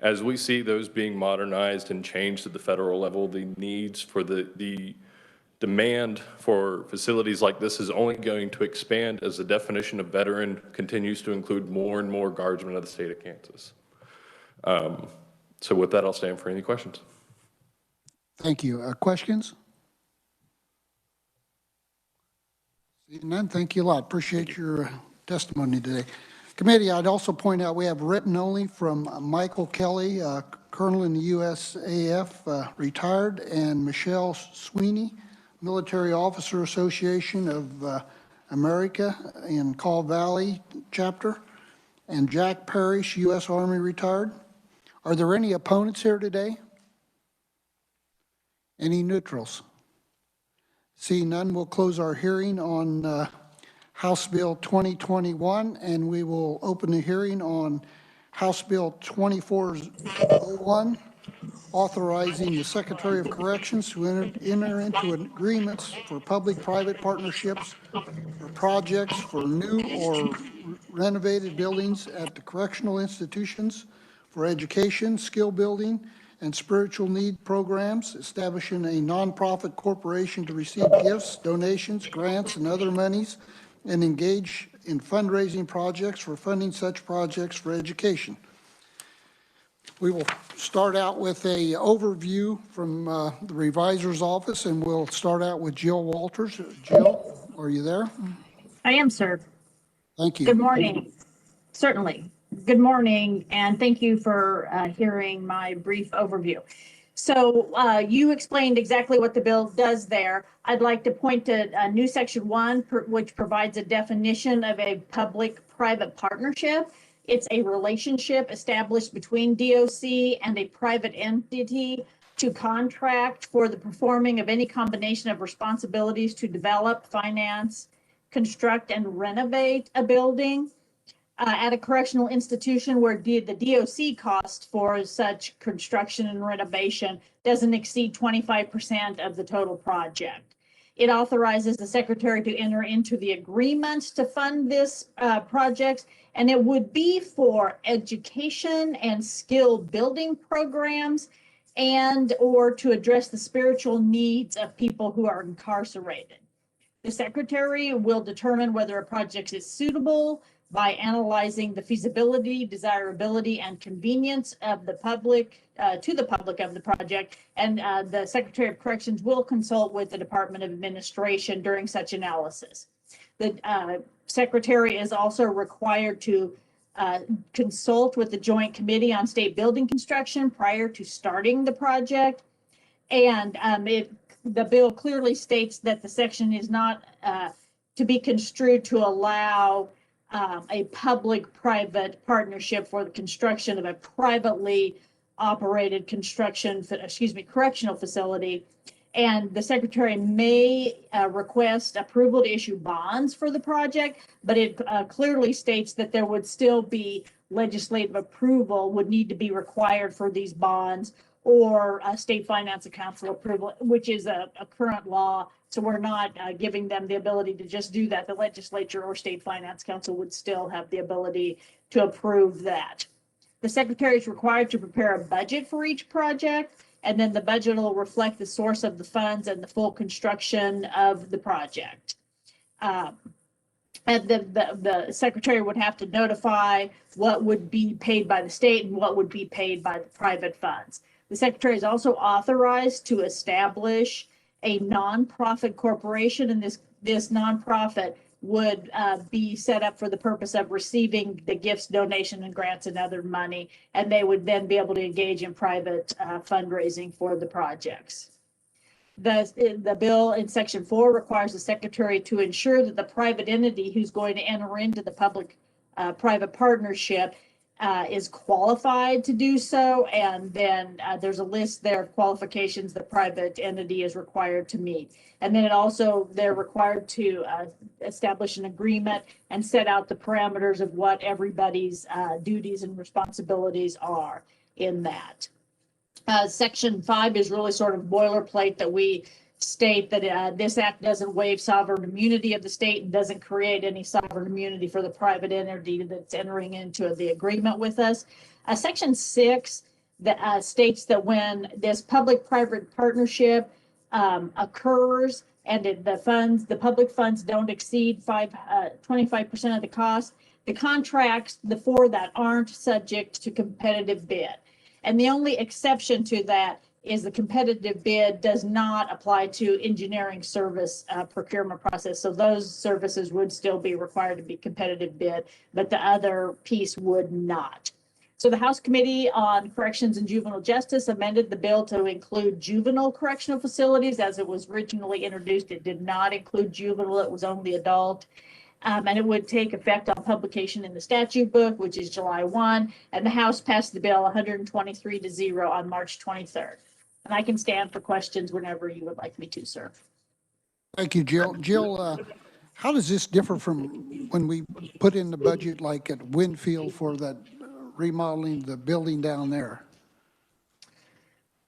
As we see those being modernized and changed at the federal level, the needs for the demand for facilities like this is only going to expand as the definition of veteran continues to include more and more guardsmen of the state of Kansas. So with that, I'll stand for any questions. Thank you. Questions? Seeing none, thank you a lot. Appreciate your testimony today. Committee, I'd also point out we have written only from Michael Kelly, Colonel in the USAF, retired, and Michelle Sweeney, Military Officer Association of America in Call Valley chapter, and Jack Parrish, U.S. Army retired. Are there any opponents here today? Any neutrals? Seeing none, we'll close our hearing on House Bill 2021, and we will open the hearing on House Bill 2401, authorizing the Secretary of Corrections to enter into agreements for public-private partnerships for projects for new or renovated buildings at the correctional institutions for education, skill building, and spiritual need programs, establishing a nonprofit corporation to receive gifts, donations, grants, and other monies, and engage in fundraising projects for funding such projects for education. We will start out with an overview from the revisor's office, and we'll start out with Jill Walters. Jill, are you there? I am, sir. Thank you. Good morning. Certainly. Good morning, and thank you for hearing my brief overview. So you explained exactly what the bill does there. I'd like to point to new section 1, which provides a definition of a public-private partnership. It's a relationship established between DOC and a private entity to contract for the performing of any combination of responsibilities to develop, finance, construct, and renovate a building at a correctional institution where the DOC cost for such construction and renovation doesn't exceed 25% of the total project. It authorizes the secretary to enter into the agreement to fund this project, and it would be for education and skill building programs and or to address the spiritual needs of people who are incarcerated. The secretary will determine whether a project is suitable by analyzing the feasibility, desirability, and convenience of the public to the public of the project, and the Secretary of Corrections will consult with the Department of Administration during such analysis. The Secretary is also required to consult with the Joint Committee on State Building Construction prior to starting the project, and the bill clearly states that the section is not to be construed to allow a public-private partnership for the construction of a privately operated correctional facility. And the secretary may request approval to issue bonds for the project, but it clearly states that there would still be legislative approval would need to be required for these bonds, or state finance council approval, which is a current law. So we're not giving them the ability to just do that. The legislature or state finance council would still have the ability to approve that. The secretary is required to prepare a budget for each project, and then the budget will reflect the source of the funds and the full construction of the project. And the secretary would have to notify what would be paid by the state and what would be paid by the private funds. The secretary is also authorized to establish a nonprofit corporation, and this nonprofit would be set up for the purpose of receiving the gifts, donation, and grants and other money, and they would then be able to engage in private fundraising for the projects. The bill in section 4 requires the secretary to ensure that the private entity who's going to enter into the public-private partnership is qualified to do so. And then there's a list there of qualifications the private entity is required to meet. And then they're required to establish an agreement and set out the parameters of what everybody's duties and responsibilities are in that. Section 5 is really sort of boilerplate that we state that this act doesn't waive sovereign immunity of the state and doesn't create any sovereign immunity for the private entity that's entering into the agreement with us. Section 6 that states that when this public-private partnership occurs and the public funds don't exceed 25% of the cost, the contracts for that aren't subject to competitive bid. And the only exception to that is the competitive bid does not apply to engineering service procurement process. So those services would still be required to be competitive bid, but the other piece would not. So the House Committee on Corrections and Juvenile Justice amended the bill to include juvenile correctional facilities. As it was originally introduced, it did not include juvenile, it was only adult. And it would take effect on publication in the statute book, which is July 1. And the House passed the bill 123-0 on March 23rd. And I can stand for questions whenever you would like me to, sir. Thank you, Jill. Jill, how does this differ from when we put in the budget like at Winfield for that remodeling the building down there?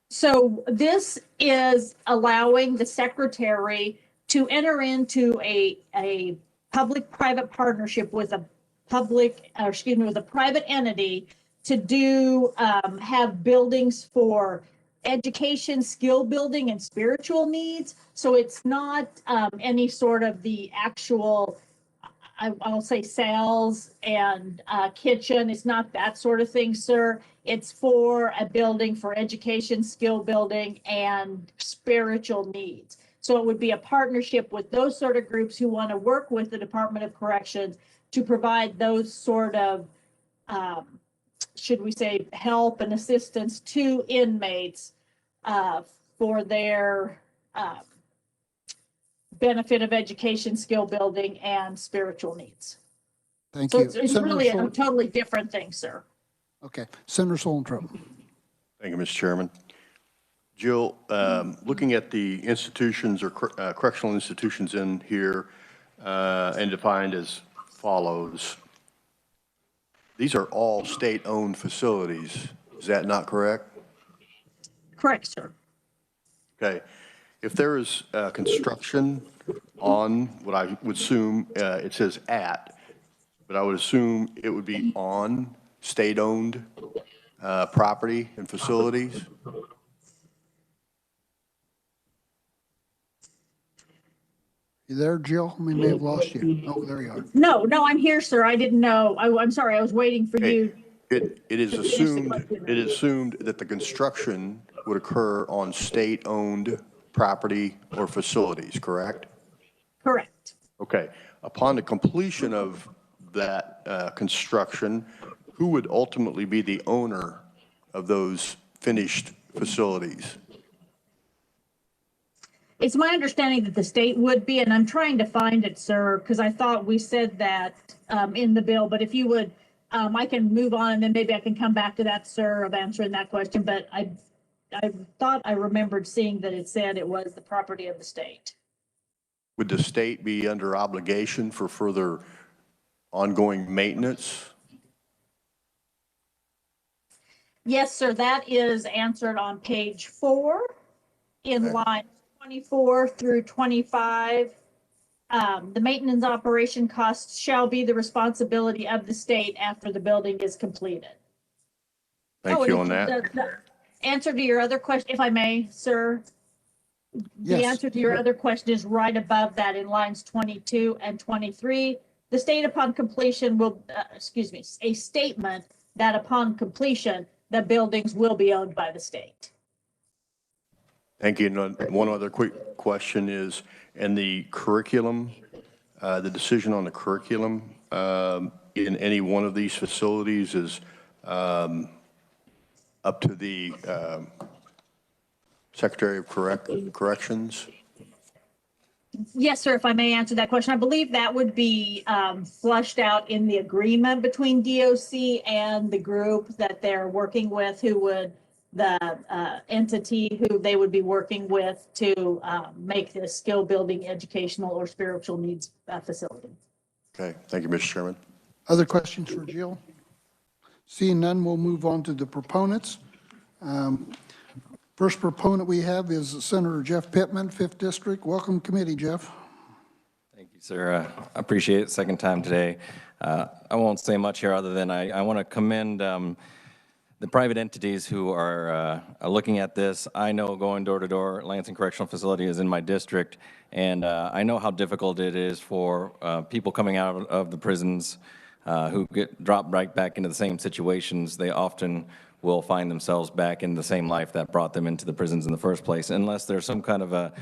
So this is allowing the secretary to enter into a public-private partnership with a with a private entity to do have buildings for education, skill building, and spiritual needs. So it's not any sort of the actual, I'll say, sales and kitchen. It's not that sort of thing, sir. It's for a building for education, skill building, and spiritual needs. So it would be a partnership with those sort of groups who want to work with the Department of Corrections to provide those sort of, should we say, help and assistance to inmates for their benefit of education, skill building, and spiritual needs. Thank So you. it's really a totally different thing, sir. Okay. Senator Solentrup. Thank you, Mr. Chairman. Jill, looking at the institutions or correctional institutions in here and defined as follows, these are all state-owned facilities. Is that not correct? Correct, sir. Okay. If there is construction on what I would assume, it says at, but I would assume it would be on state-owned property and facilities. You there, Jill? We may have lost you. Oh, there you are. No, I'm here, sir. I didn't know. I'm sorry. I was waiting for you. It is assumed that the construction would occur on state-owned property or facilities, correct? Correct. Okay. Upon the completion of that construction, who would ultimately be the owner of those finished facilities? It's my understanding that the state would be, and I'm trying to find it, sir, because I thought we said that in the bill. But if you would, I can move on, and then maybe I can come back to that, sir, of answering that question. But I thought I remembered seeing that it said it was the property of the state. Would the state be under obligation for further ongoing maintenance? Yes, sir. That is answered on page 4 in line 24 through 25. The maintenance operation costs shall be the responsibility of the state after the building is completed. Thank you on that. The answer to your other question, if I may, sir. Yes. The answer to your other question is right above that in lines 22 and 23. The state upon completion will, a statement that upon completion, the buildings will be owned by the state. Thank you. And one other quick question is, in the curriculum, the decision on the curriculum in any one of these facilities is up to the Secretary of Corrections? Yes, sir, if I may answer that question. I believe that would be flushed out in the agreement between DOC and the group that they're working with, who would, the entity who they would be working with to make this skill building, educational or spiritual needs facility. Okay, thank you, Mr. Chairman. Other questions for Jill? Seeing none, we'll move on to the proponents. First proponent we have is Senator Jeff Pittman, 5th District. Welcome, committee, Jeff. Thank you, sir. I appreciate it. Second time today. I won't say much here other than I want to commend the private entities who are looking at this. I know going door to door, Lansing Correctional Facility is in my district, and I know how difficult it is for people coming out of the prisons who get dropped right back into the same situations. They often will find themselves back in the same life that brought them into the prisons in the first place, unless there's some kind of a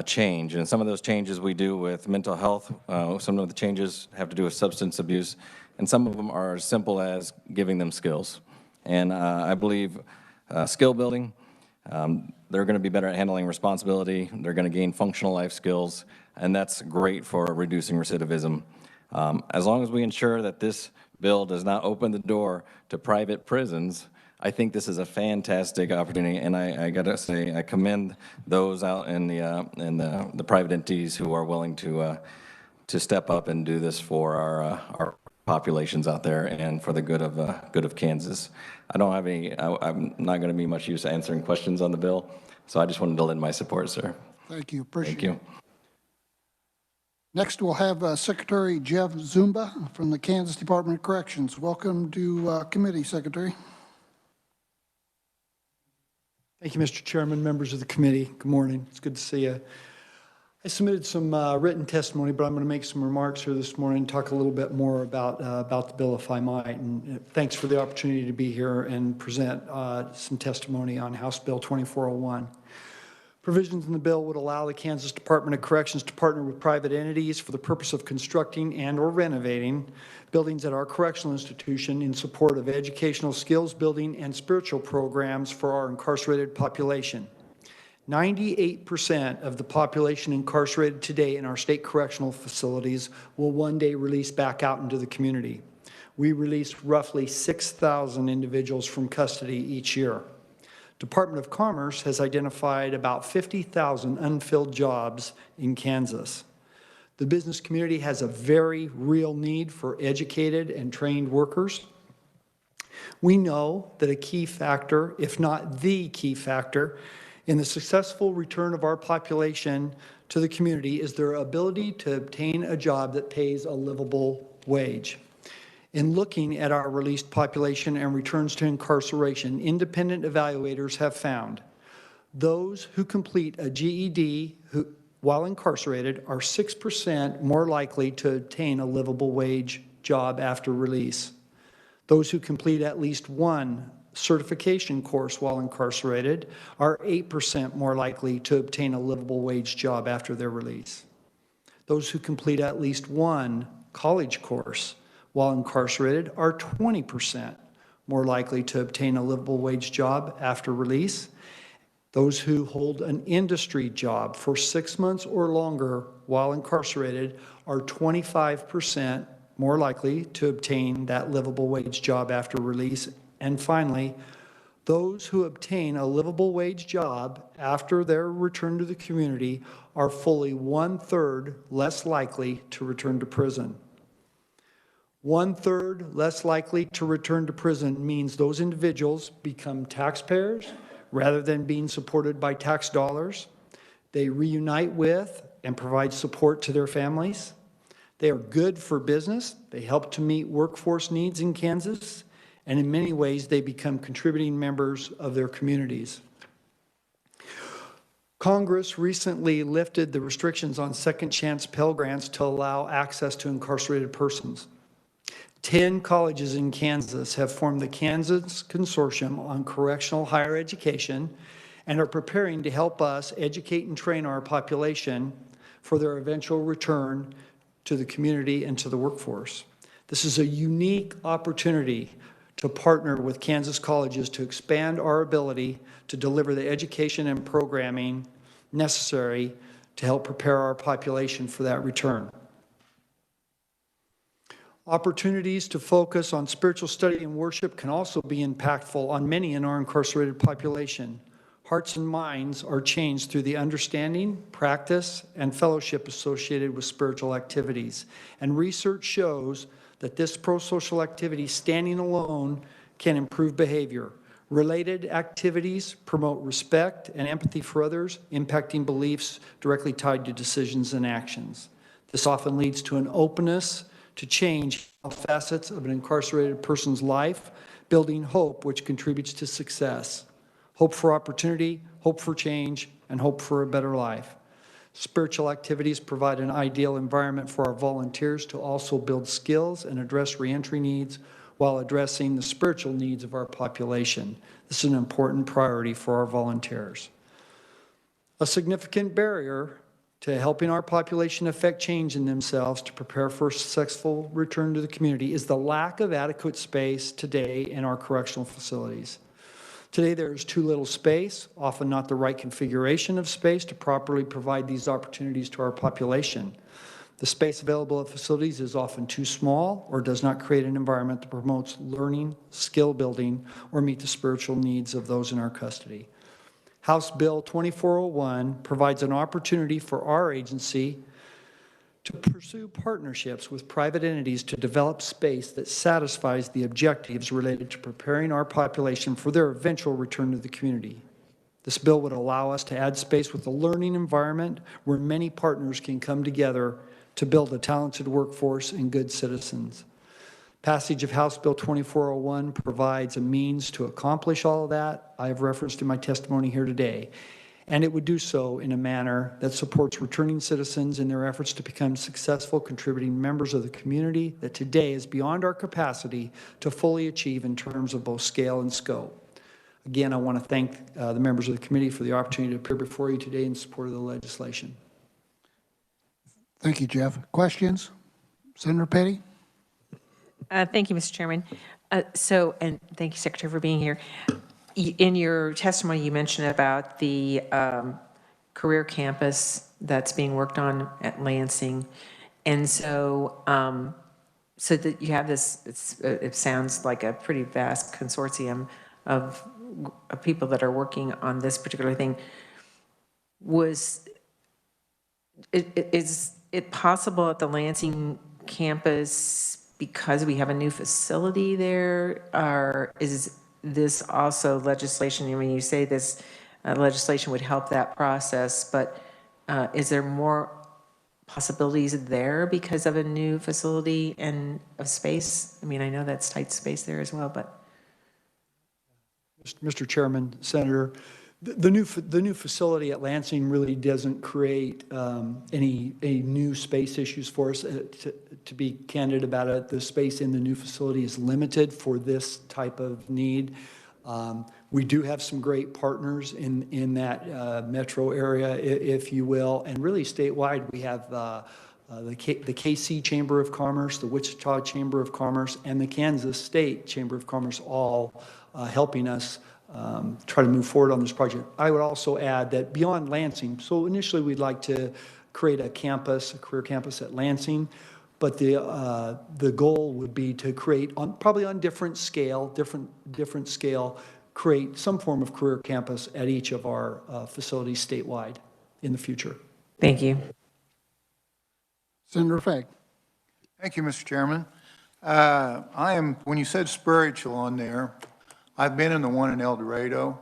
change. And some of those changes we do with mental health. Some of the changes have to do with substance abuse, and some of them are as simple as giving them skills. And I believe skill building, they're going to be better at handling responsibility. They're going to gain functional life skills, and that's great for reducing recidivism. As long as we ensure that this bill does not open the door to private prisons, I think this is a fantastic opportunity, and I got to say, I commend those out in the private entities who are willing to step up and do this for our populations out there and for the good of Kansas. I don't have any. I'm not going to be much use answering questions on the bill, so I just wanted to lend my support, sir. Thank you. Appreciate it. Thank you. Next, we'll have Secretary Jeff Zumba from the Kansas Department of Corrections. Welcome to committee, Secretary. Thank you, Mr. Chairman, members of the committee. Good morning. It's good to see you. I submitted some written testimony, but I'm going to make some remarks here this morning, talk a little bit more about the bill, if I might. And thanks for the opportunity to be here and present some testimony on House Bill 2401. Provisions in the bill would allow the Kansas Department of Corrections to partner with private entities for the purpose of constructing and or renovating buildings at our correctional institution in support of educational skills building and spiritual programs for our incarcerated population. 98% of the population incarcerated today in our state correctional facilities will one day release back out into the community. We release roughly 6,000 individuals from custody each year. Department of Commerce has identified about 50,000 unfilled jobs in Kansas. The business community has a very real need for educated and trained workers. We know that a key factor, if not the key factor, in the successful return of our population to the community is their ability to obtain a job that pays a livable wage. In looking at our released population and returns to incarceration, independent evaluators have found those who complete a GED while incarcerated are 6% more likely to obtain a livable wage job after release. Those who complete at least one certification course while incarcerated are 8% more likely to obtain a livable wage job after their release. Those who complete at least one college course while incarcerated are 20% more likely to obtain a livable wage job after release. Those who hold an industry job for 6 months or longer while incarcerated are 25% more likely to obtain that livable wage job after release. And finally, those who obtain a livable wage job after their return to the community are fully 1/3 less likely to return to prison. 1/3 less likely to return to prison means those individuals become taxpayers rather than being supported by tax dollars. They reunite with and provide support to their families. They are good for business. They help to meet workforce needs in Kansas. And in many ways, they become contributing members of their communities. Congress recently lifted the restrictions on second chance Pell Grants to allow access to incarcerated persons. 10 colleges in Kansas have formed the Kansas Consortium on Correctional Higher Education and are preparing to help us educate and train our population for their eventual return to the community and to the workforce. This is a unique opportunity to partner with Kansas colleges to expand our ability to deliver the education and programming necessary to help prepare our population for that return. Opportunities to focus on spiritual study and worship can also be impactful on many in our incarcerated population. Hearts and minds are changed through the understanding, practice, and fellowship associated with spiritual activities. And research shows that this pro-social activity standing alone can improve behavior. Related activities promote respect and empathy for others, impacting beliefs directly tied to decisions and actions. This often leads to an openness to change all facets of an incarcerated person's life, building hope, which contributes to success. Hope for opportunity, hope for change, and hope for a better life. Spiritual activities provide an ideal environment for our volunteers to also build skills and address reentry needs while addressing the spiritual needs of our population. This is an important priority for our volunteers. A significant barrier to helping our population affect change in themselves to prepare for a successful return to the community is the lack of adequate space today in our correctional facilities. Today there is too little space, often not the right configuration of space to properly provide these opportunities to our population. The space available at facilities is often too small or does not create an environment that promotes learning, skill building, or meet the spiritual needs of those in our custody. House Bill 2401 provides an opportunity for our agency to pursue partnerships with private entities to develop space that satisfies the objectives related to preparing our population for their eventual return to the community. This bill would allow us to add space with a learning environment where many partners can come together to build a talented workforce and good citizens. Passage of House Bill 2401 provides a means to accomplish all of that I have referenced in my testimony here today, and it would do so in a manner that supports returning citizens in their efforts to become successful contributing members of the community that today is beyond our capacity to fully achieve in terms of both scale and scope. Again, I want to thank the members of the committee for the opportunity to appear before you today in support of the legislation. Thank you, Jeff. Questions? Senator Petty? Thank you, Mr. Chairman. And thank you, Secretary, for being here. In your testimony, you mentioned about the career campus that's being worked on at Lansing. And so, so that you have this, it sounds like a pretty vast consortium of people that are working on this particular thing. Is it possible at the Lansing campus, because we have a new facility there, or is this also legislation? I mean, you say this legislation would help that process, but is there more possibilities there because of a new facility and of space? I mean, I know that's tight space there as well, but. Mr. Chairman, Senator, the new facility at Lansing really doesn't create any new space issues for us. To be candid about it, the space in the new facility is limited for this type of need. We do have some great partners in that metro area, if you will, and really statewide we have the KC Chamber of Commerce, the Wichita Chamber of Commerce, and the Kansas State Chamber of Commerce all helping us try to move forward on this project. I would also add that beyond Lansing, so initially we'd like to create a campus, a career campus at Lansing, but the goal would be to create, probably on different scale, create some form of career campus at each of our facilities statewide in the future. Thank you. Senator Fagg. Thank you, Mr. Chairman. When you said spiritual on there, I've been in the one in El Dorado.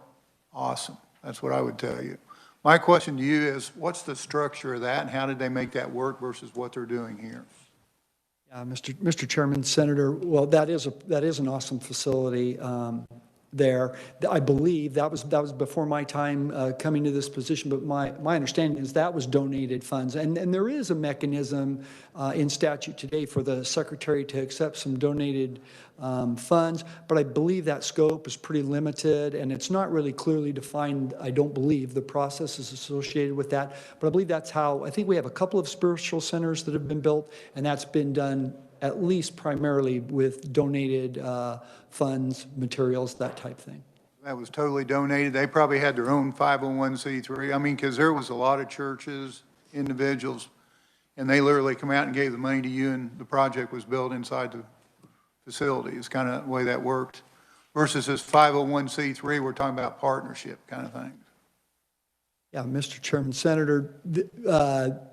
Awesome. That's what I would tell you. My question to you is, what's the structure of that and how did they make that work versus what they're doing here? Mr. Chairman, Senator, well, that is an awesome facility there. I believe that was before my time coming to this position, but my understanding is that was donated funds. And there is a mechanism in statute today for the Secretary to accept some donated funds, but I believe that scope is pretty limited and it's not really clearly defined. I don't believe the process is associated with that, but I believe that's how, I think we have a couple of spiritual centers that have been built, and that's been done at least primarily with donated funds, materials, that type thing. That was totally donated. They probably had their own 501c3. I mean, because there was a lot of churches individuals, and they literally come out and gave the money to you, and the project was built inside the facility. It's kind of the way that worked. Versus this 501c3, we're talking about partnership kind of thing. Yeah, Mr. Chairman, Senator,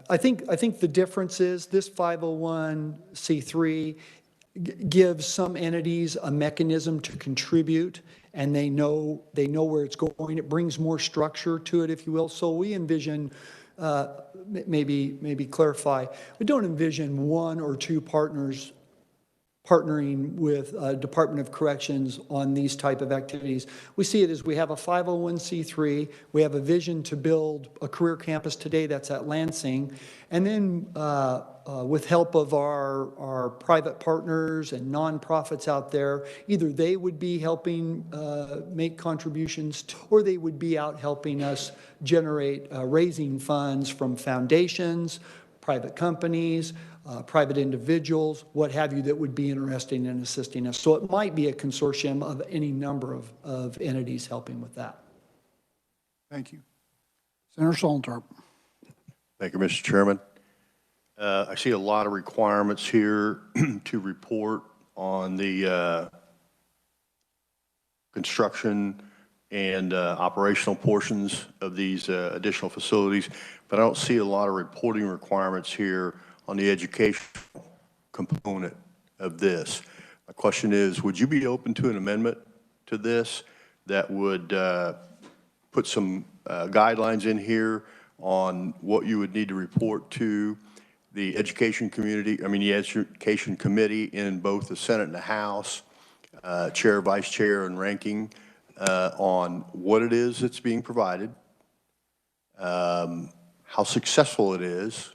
I think the difference is this 501c3 gives some entities a mechanism to contribute, and they know where it's going. It brings more structure to it, if you will. So we envision, maybe clarify, we don't envision one or two partners partnering with Department of Corrections on these type of activities. We see it as we have a 501c3, we have a vision to build a career campus today that's at Lansing, and then with help of our private partners and nonprofits out there, either they would be helping make contributions, or they would be out helping us generate raising funds from foundations, private companies, private individuals, what have you, that would be interested in assisting us. So it might be a consortium of any number of entities helping with that. Thank you. Senator Solntorp. Thank you, Mr. Chairman. I see a lot of requirements here to report on the construction and operational portions of these additional facilities, but I don't see a lot of reporting requirements here on the education component of this. My question is, would you be open to an amendment to this that would put some guidelines in here on what you would need to report to the education community, the education committee in both the Senate and the House, chair, vice chair, and ranking, on what it is that's being provided, how successful it is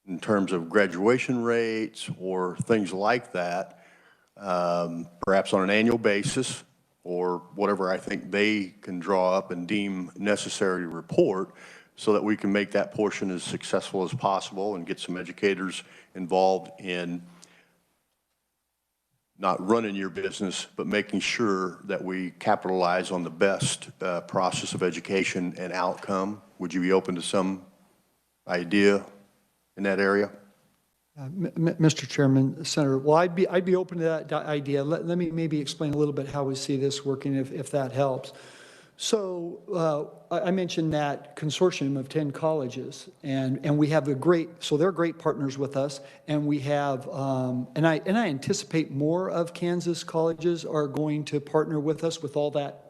in terms of graduation rates or things like that, perhaps on an annual basis, or whatever I think they can draw up and deem necessary to report, so that we can make that portion as successful as possible and get some educators involved in not running your business, but making sure that we capitalize on the best process of education and outcome. Would you be open to some idea in that area? Mr. Chairman, Senator, well, I'd be open to that idea. Let me maybe explain a little bit how we see this working, if that helps. So I mentioned that consortium of 10 colleges, and we have so they're great partners with us, and we have, and I anticipate more of Kansas colleges are going to partner with us with all that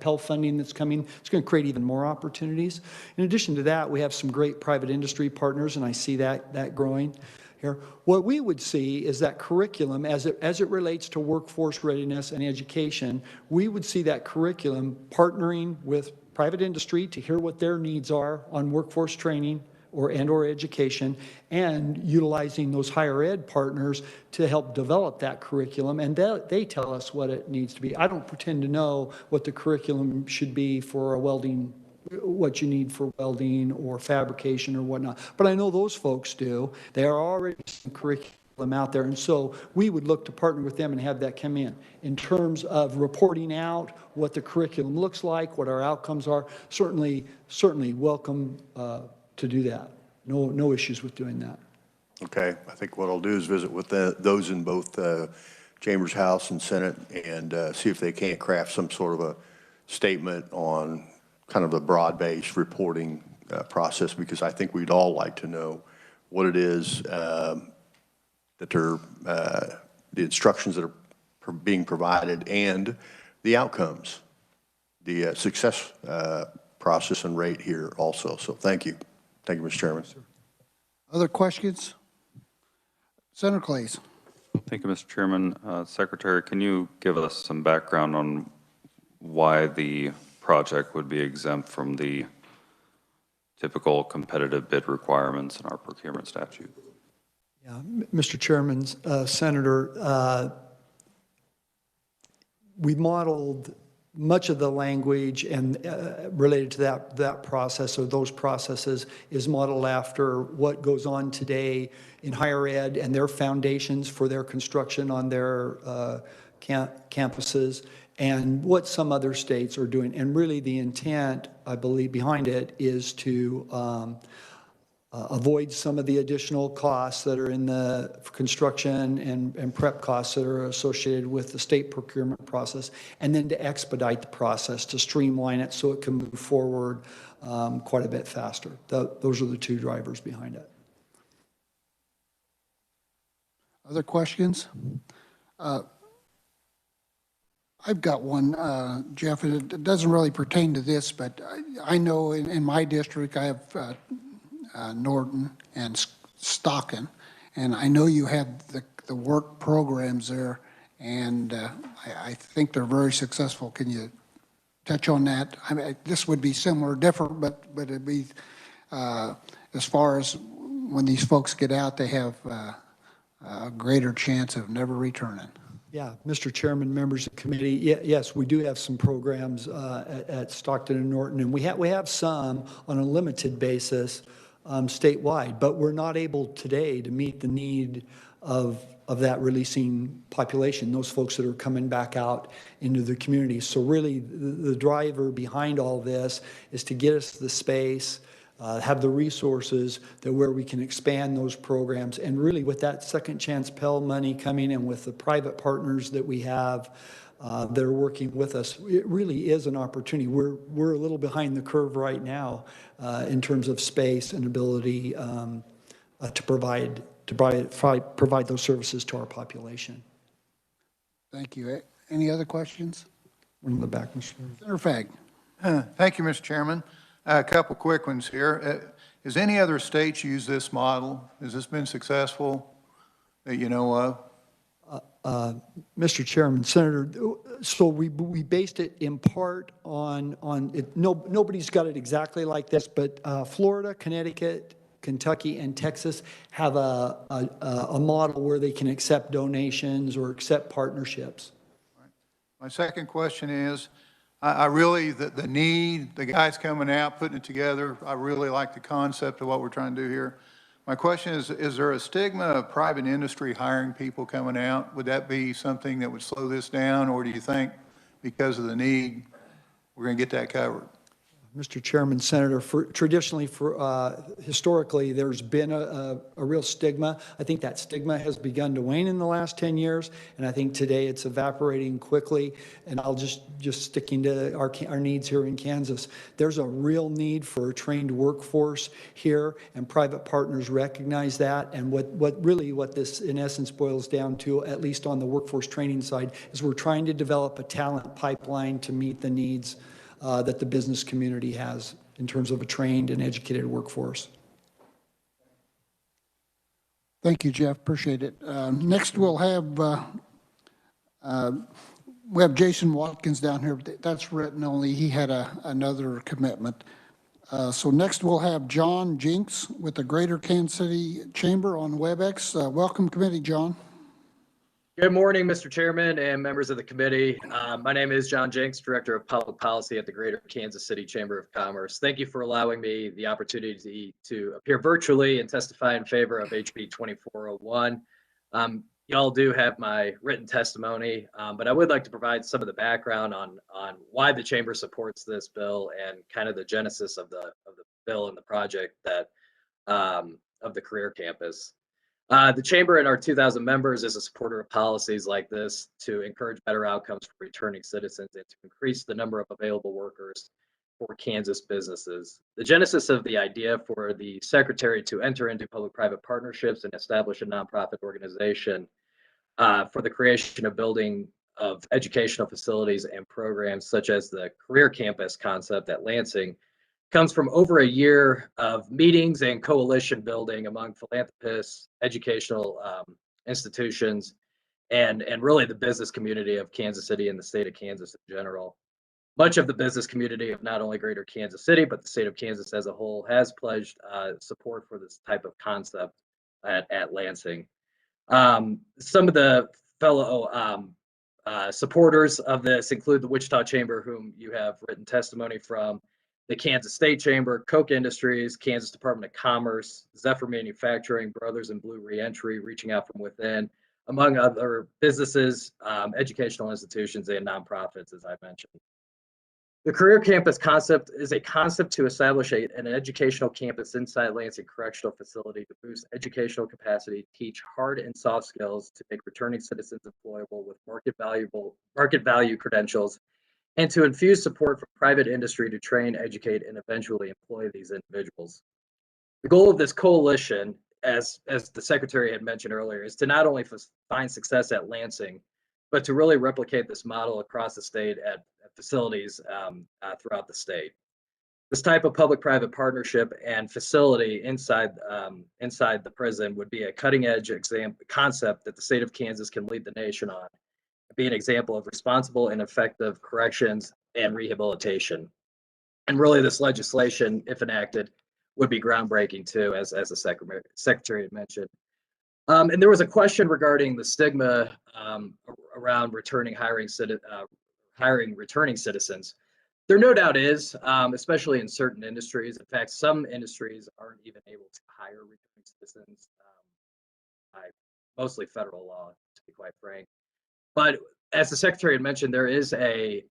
Pell funding that's coming. It's going to create even more opportunities. In addition to that, we have some great private industry partners, and I see that growing here. What we would see is that curriculum, as it relates to workforce readiness and education, we would see that curriculum partnering with private industry to hear what their needs are on workforce training or education, and utilizing those higher ed partners to help develop that curriculum, and they tell us what it needs to be. I don't pretend to know what the curriculum should be for a welding, what you need for welding or fabrication or whatnot, but I know those folks do. There are already some curriculum out there, and so we would look to partner with them and have that come in. In terms of reporting out what the curriculum looks like, what our outcomes are, certainly welcome to do that. No issues with doing that. Okay, I think what I'll do is visit with those in both Chambers, House, and Senate, and see if they can't craft some sort of a statement on kind of a broad-based reporting process, because I think we'd all like to know what it is that they're, the instructions that are being provided, and the outcomes, the success process and rate here also. So thank you. Thank you, Mr. Chairman. Other questions? Senator Clays. Thank you, Mr. Chairman. Secretary, can you give us some background on why the project would be exempt from the typical competitive bid requirements in our procurement statute? Yeah, Mr. Chairman, Senator, we modeled much of the language and related to that process, or those processes, is modeled after what goes on today in higher ed and their foundations for their construction on their campuses, and what some other states are doing. And really the intent, I believe, behind it is to avoid some of the additional costs that are in the construction and prep costs that are associated with the state procurement process, and then to expedite the process, to streamline it so it can move forward quite a bit faster. Those are the two drivers behind it. Other questions? I've got one, Jeff, and it doesn't really pertain to this, but I know in my district, I have Norton and Stockton, and I know you have the work programs there, and I think they're very successful. Can you touch on that? I mean, this would be similar, different, but it'd be, as far as when these folks get out, they have a greater chance of never returning. Yeah, Mr. Chairman, members of the committee, yes, we do have some programs at Stockton and Norton, and we have some on a limited basis statewide, but we're not able today to meet the need of that releasing population, those folks that are coming back out into the community. So really, the driver behind all this is to get us the space, have the resources that where we can expand those programs. And really with that second chance Pell money coming in with the private partners that we have that are working with us, it really is an opportunity. We're a little behind the curve right now in terms of space and ability to provide those services to our population. Thank you. Any other questions? One in the back, Mr. Chairman. Senator Fagg. Thank you, Mr. Chairman. A couple quick ones here. Has any other states used this model? Has this been successful that you know of? Mr. Chairman, Senator, so we based it in part on it. Nobody's got it exactly like this, but Florida, Connecticut, Kentucky, and Texas have a model where they can accept donations or accept partnerships. My second question is, I really, the need, the guys coming out, putting it together, I really like the concept of what we're trying to do here. My question is there a stigma of private industry hiring people coming out? Would that be something that would slow this down, or do you think because of the need, we're going to get that covered? Mr. Chairman, Senator, historically, there's been a real stigma. I think that stigma has begun to wane in the last 10 years, and I think today it's evaporating quickly. And I'll just sticking to our needs here in Kansas. There's a real need for a trained workforce here, and private partners recognize that. And what this in essence boils down to, at least on the workforce training side, is we're trying to develop a talent pipeline to meet the needs that the business community has in terms of a trained and educated workforce. Thank you, Jeff. Appreciate it. Next, we have Jason Watkins down here. That's written only. He had another commitment. So next, we'll have John Jinks with the Greater Kansas City Chamber on WebEx. Welcome, committee, John. Good morning, Mr. Chairman and members of the committee. My name is John Jinks, Director of Public Policy at the Greater Kansas City Chamber of Commerce. Thank you for allowing me the opportunity to appear virtually and testify in favor of HB 2401. Y'all do have my written testimony, but I would like to provide some of the background on why the Chamber supports this bill and kind of the genesis of the bill and the project that of the career campus. The Chamber and our 2,000 members is a supporter of policies like this to encourage better outcomes for returning citizens and to increase the number of available workers for Kansas businesses. The genesis of the idea for the Secretary to enter into public-private partnerships and establish a nonprofit organization for the creation of building of educational facilities and programs such as the Career Campus concept at Lansing comes from over a year of meetings and coalition building among philanthropists, educational institutions, and really the business community of Kansas City and the state of Kansas in general. Much of the business community of not only Greater Kansas City, but the state of Kansas as a whole has pledged support for this type of concept at Lansing. Some of the fellow supporters of this include the Wichita Chamber, whom you have written testimony from, the Kansas State Chamber, Koch Industries, Kansas Department of Commerce, Zephyr Manufacturing, Brothers in Blue Reentry, Reaching Out from Within, among other businesses, educational institutions, and nonprofits, as I mentioned. The career campus concept is a concept to establish an educational campus inside Lansing Correctional Facility to boost educational capacity, teach hard and soft skills to make returning citizens employable with market value credentials, and to infuse support from private industry to train, educate, and eventually employ these individuals. The goal of this coalition, as the secretary had mentioned earlier, is to not only find success at Lansing, but to really replicate this model across the state at facilities throughout the state. This type of public-private partnership and facility inside the prison would be a cutting-edge concept that the state of Kansas can lead the nation on, be an example of responsible and effective corrections and rehabilitation. And really, this legislation, if enacted, would be groundbreaking too, as the secretary had mentioned. And there was a question regarding the stigma around hiring returning citizens. There no doubt is, especially in certain industries. In fact, some industries aren't even able to hire returning citizens by mostly federal law, to be quite frank. But as the secretary had mentioned, there is a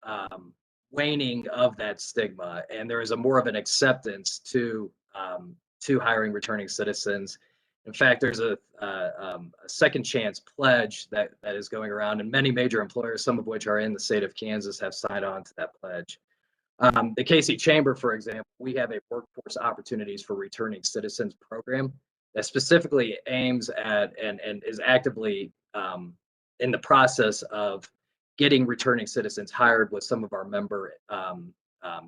waning of that stigma, and there is a more of an acceptance to hiring returning citizens. In fact, there's a second chance pledge that is going around, and many major employers, some of which are in the state of Kansas, have signed on to that pledge. The KC Chamber, for example, we have a workforce opportunities for returning citizens program that specifically aims at and is actively in the process of getting returning citizens hired with some of our member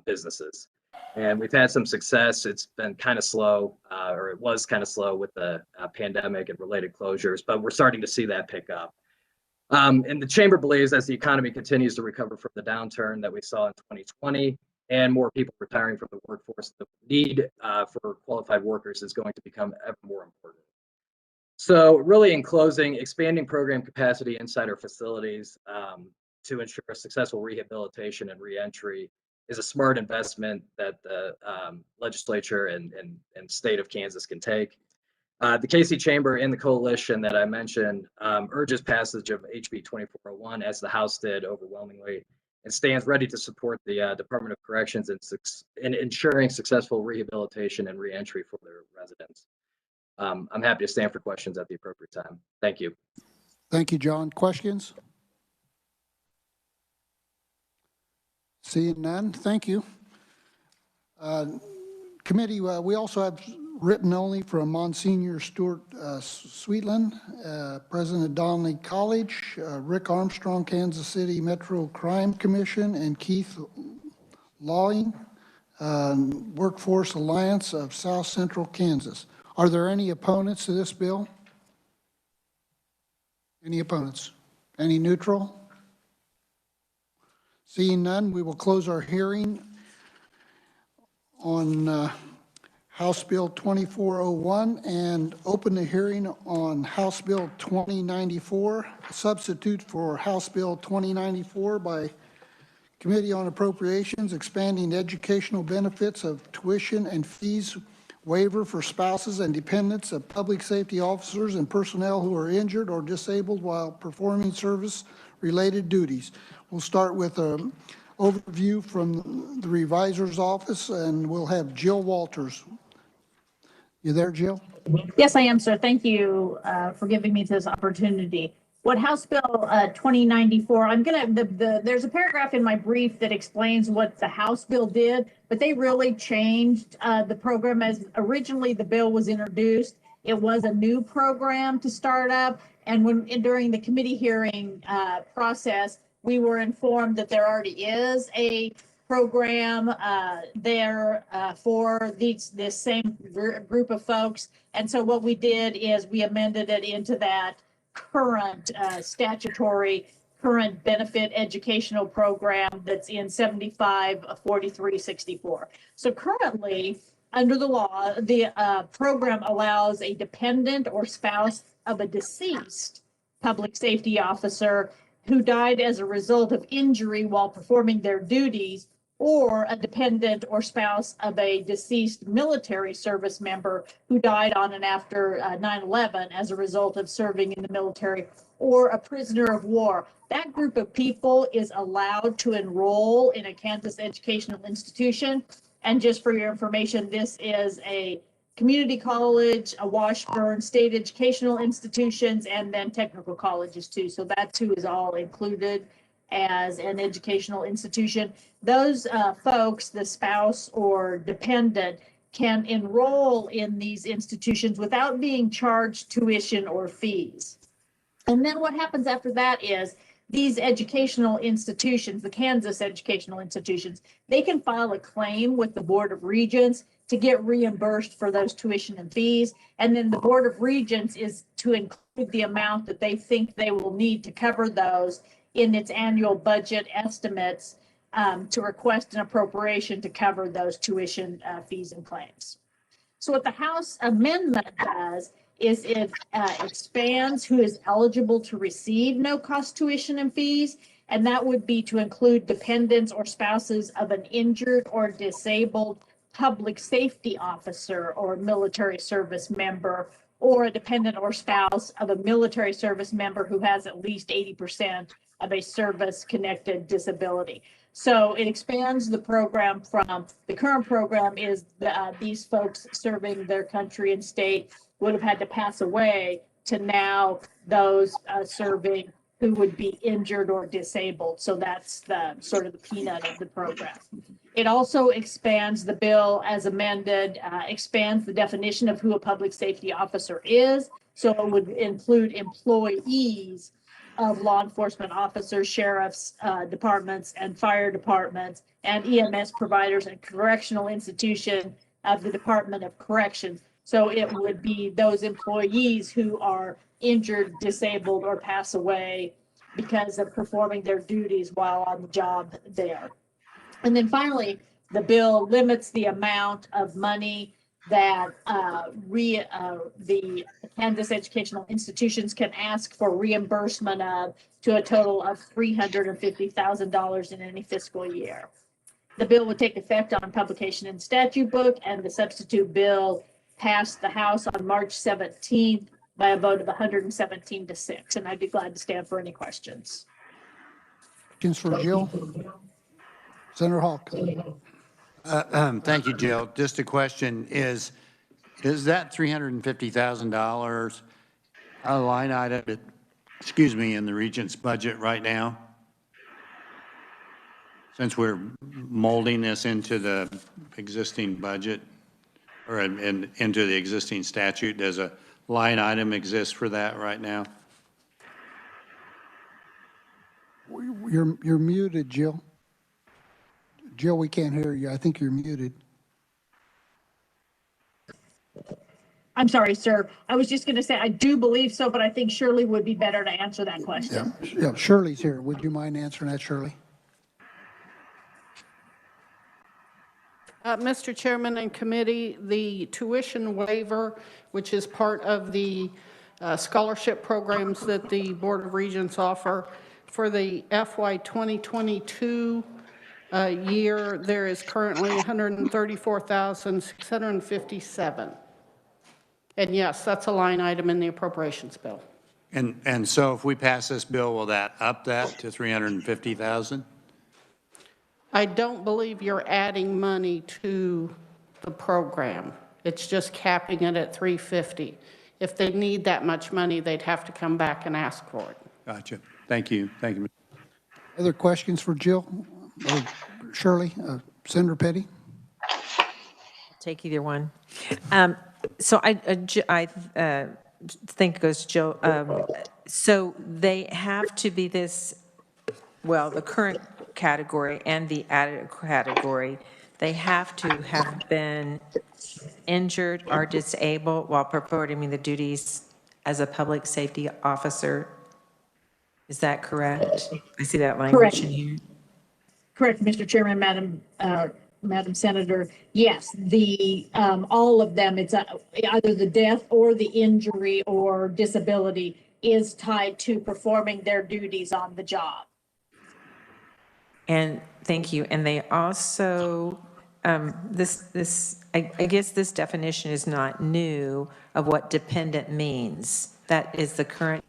businesses. And we've had some success. It's been kind of slow, or it was kind of slow with the pandemic and related closures, but we're starting to see that pick up. And the chamber believes as the economy continues to recover from the downturn that we saw in 2020 and more people retiring from the workforce, the need for qualified workers is going to become ever more important. So really in closing, expanding program capacity inside our facilities to ensure successful rehabilitation and reentry is a smart investment that the legislature and state of Kansas can take. The KC Chamber and the coalition that I mentioned urges passage of HB 2401 as the House did overwhelmingly, and stands ready to support the Department of Corrections in ensuring successful rehabilitation and reentry for their residents. I'm happy to stand for questions at the appropriate time. Thank you. Thank you, John. Questions? Seeing none, thank you. Committee, we also have written only from Monsignor Stuart Sweetland, President of Donnelly College, Rick Armstrong, Kansas City Metro Crime Commission, and Keith Lawing, Workforce Alliance of South Central Kansas. Are there any opponents to this bill? Any opponents? Any neutral? Seeing none, we will close our hearing on House Bill 2401 and open the hearing on House Bill 2094, a substitute for House Bill 2094 by Committee on Appropriations, expanding educational benefits of tuition and fees waiver for spouses and dependents of public safety officers and personnel who are injured or disabled while performing service-related duties. We'll start with an overview from the revisor's office, and we'll have Jill Walters. You there, Jill? Yes, I am, sir. Thank you for giving me this opportunity. What House Bill 2094, there's a paragraph in my brief that explains what the House bill did, but they really changed the program. As originally the bill was introduced, it was a new program to start up. And during the committee hearing process, we were informed that there already is a program there for this same group of folks. And so what we did is we amended it into that current statutory current benefit educational program that's in 754364. So currently, under the law, the program allows a dependent or spouse of a deceased public safety officer who died as a result of injury while performing their duties or a dependent or spouse of a deceased military service member who died on and after 9/11 as a result of serving in the military, or a prisoner of war. That group of people is allowed to enroll in a Kansas educational institution. And just for your information, this is a community college, a Washburn state educational institutions, and then technical colleges too. So that's who is all included as an educational institution. Those folks, the spouse or dependent, can enroll in these institutions without being charged tuition or fees. And then what happens after that is these educational institutions, the Kansas educational institutions, they can file a claim with the Board of Regents to get reimbursed for those tuition and fees. And then the Board of Regents is to include the amount that they think they will need to cover those in its annual budget estimates to request an appropriation to cover those tuition fees and claims. So what the House amendment does is it expands who is eligible to receive no-cost tuition and fees, and that would be to include dependents or spouses of an injured or disabled public safety officer or military service member, or a dependent or spouse of a military service member who has at least 80% of a service-connected disability. So it expands the program from, the current program is these folks serving their country and state would have had to pass away, to now those serving who would be injured or disabled. So that's the sort of the peanut of the program. It also expands, the bill as amended, expands the definition of who a public safety officer is. So it would include employees of law enforcement officers, sheriffs, departments, and fire departments, and EMS providers and correctional institution of the Department of Corrections. So it would be those employees who are injured, disabled, or pass away because of performing their duties while on the job there. And then finally, the bill limits the amount of money that the Kansas educational institutions can ask for reimbursement of, to a total of $350,000 in any fiscal year. The bill would take effect on publication in statute book, and the substitute bill passed the House on March 17th by a vote of 117 to 6. And I'd be glad to stand for any questions. Questions for Jill? Senator Hawk. Thank you, Jill. Just a question, is that $350,000 a line item, in the Regent's budget right now? Since we're molding this into the existing budget, or into the existing statute, does a line item exist for that right now? You're muted, Jill. Jill, we can't hear you. I think you're muted. I'm sorry, sir. I was just going to say, I do believe so, but I think Shirley would be better to answer that question. Yeah, Shirley's here. Would you mind answering that, Shirley? Mr. Chairman and committee, the tuition waiver, which is part of the scholarship programs that the Board of Regents offer, for the FY 2022 year, there is currently $134,657. And yes, that's a line item in the appropriations bill. And so if we pass this bill, will that up that to $350,000? I don't believe you're adding money to the program. It's just capping it at $350. If they need that much money, they'd have to come back and ask for it. Gotcha. Thank you. Thank you. Other questions for Jill or Shirley? Senator Petty? Take either one. So I think it goes to Jill. So they have to be this, well, the current category and the added category, they have to have been injured or disabled while performing the duties as a public safety officer. Is that correct? I see that language in here. Correct, Mr. Chairman, Madam Senator. Yes, all of them, it's either the death or the injury or disability is tied to performing their duties on the job. And thank you. And they also, I guess this definition is not new of what dependent means. That is the current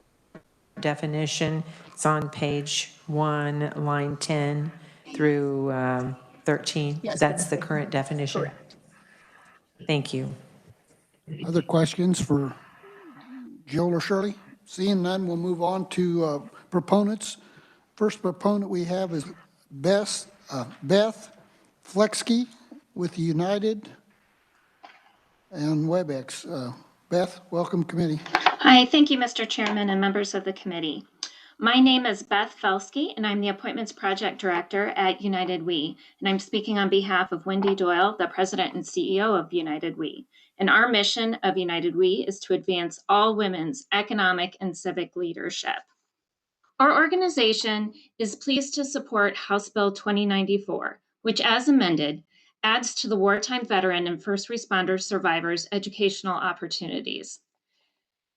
definition. It's on page 1, line 10 through 13. Yes, That's the current definition. correct. Thank you. Other questions for Jill or Shirley? Seeing none, we'll move on to proponents. First proponent we have is Beth Flexkey with United and WebEx. Beth, welcome committee. Hi, thank you, Mr. Chairman and members of the committee. My name is Beth Felsky, and I'm the Appointments Project Director at United We, and I'm speaking on behalf of Wendy Doyle, the President and CEO of United We. And our mission of United We is to advance all women's economic and civic leadership. Our organization is pleased to support House Bill 2094, which, as amended, adds to the wartime veteran and first responder survivors' educational opportunities.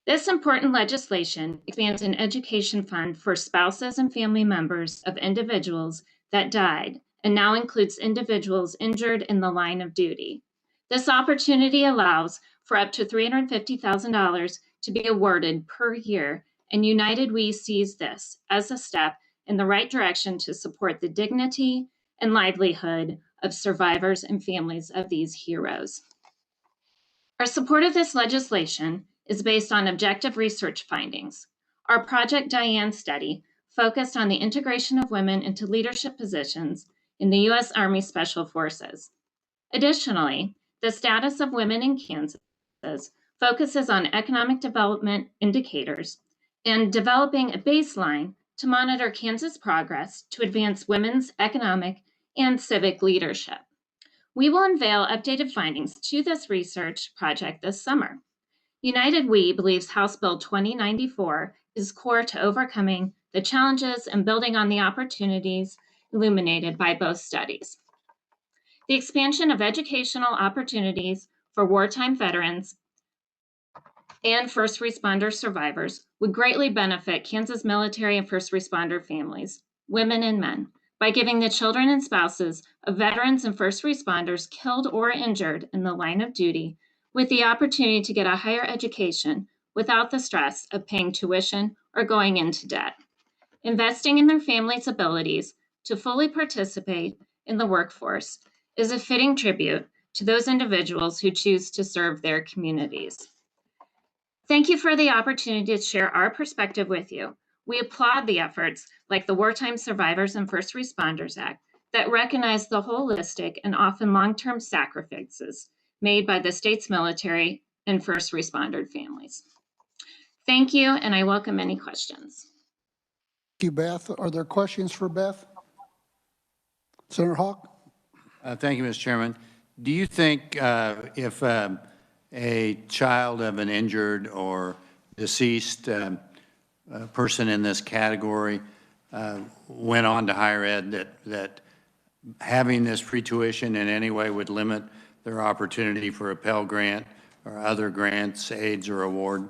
This important legislation expands an education fund for spouses and family members of individuals that died and now includes individuals injured in the line of duty. This opportunity allows for up to $350,000 to be awarded per year, and United We sees this as a step in the right direction to support the dignity and livelihood of survivors and families of these heroes. Our support of this legislation is based on objective research findings. Our Project Diane study focused on the integration of women into leadership positions in the U.S. Army Special Forces. Additionally, the status of women in Kansas focuses on economic development indicators and developing a baseline to monitor Kansas' progress to advance women's economic and civic leadership. We will unveil updated findings to this research project this summer. United We believes House Bill 2094 is core to overcoming the challenges and building on the opportunities illuminated by both studies. The expansion of educational opportunities for wartime veterans and first responder survivors would greatly benefit Kansas military and first responder families, women and men, by giving the children and spouses of veterans and first responders killed or injured in the line of duty with the opportunity to get a higher education without the stress of paying tuition or going into debt. Investing in their families' abilities to fully participate in the workforce is a fitting tribute to those individuals who choose to serve their communities. Thank you for the opportunity to share our perspective with you. We applaud the efforts like the Wartime Survivors and First Responders Act that recognize the holistic and often long-term sacrifices made by the state's military and first responder families. Thank you, and I welcome any questions. Thank you, Beth. Are there questions for Beth? Senator Hawk? Thank you, Mr. Chairman. Do you think if a child of an injured or deceased person in this category went on to higher ed, that having this free tuition in any way would limit their opportunity for a Pell Grant or other grants, aids, or award?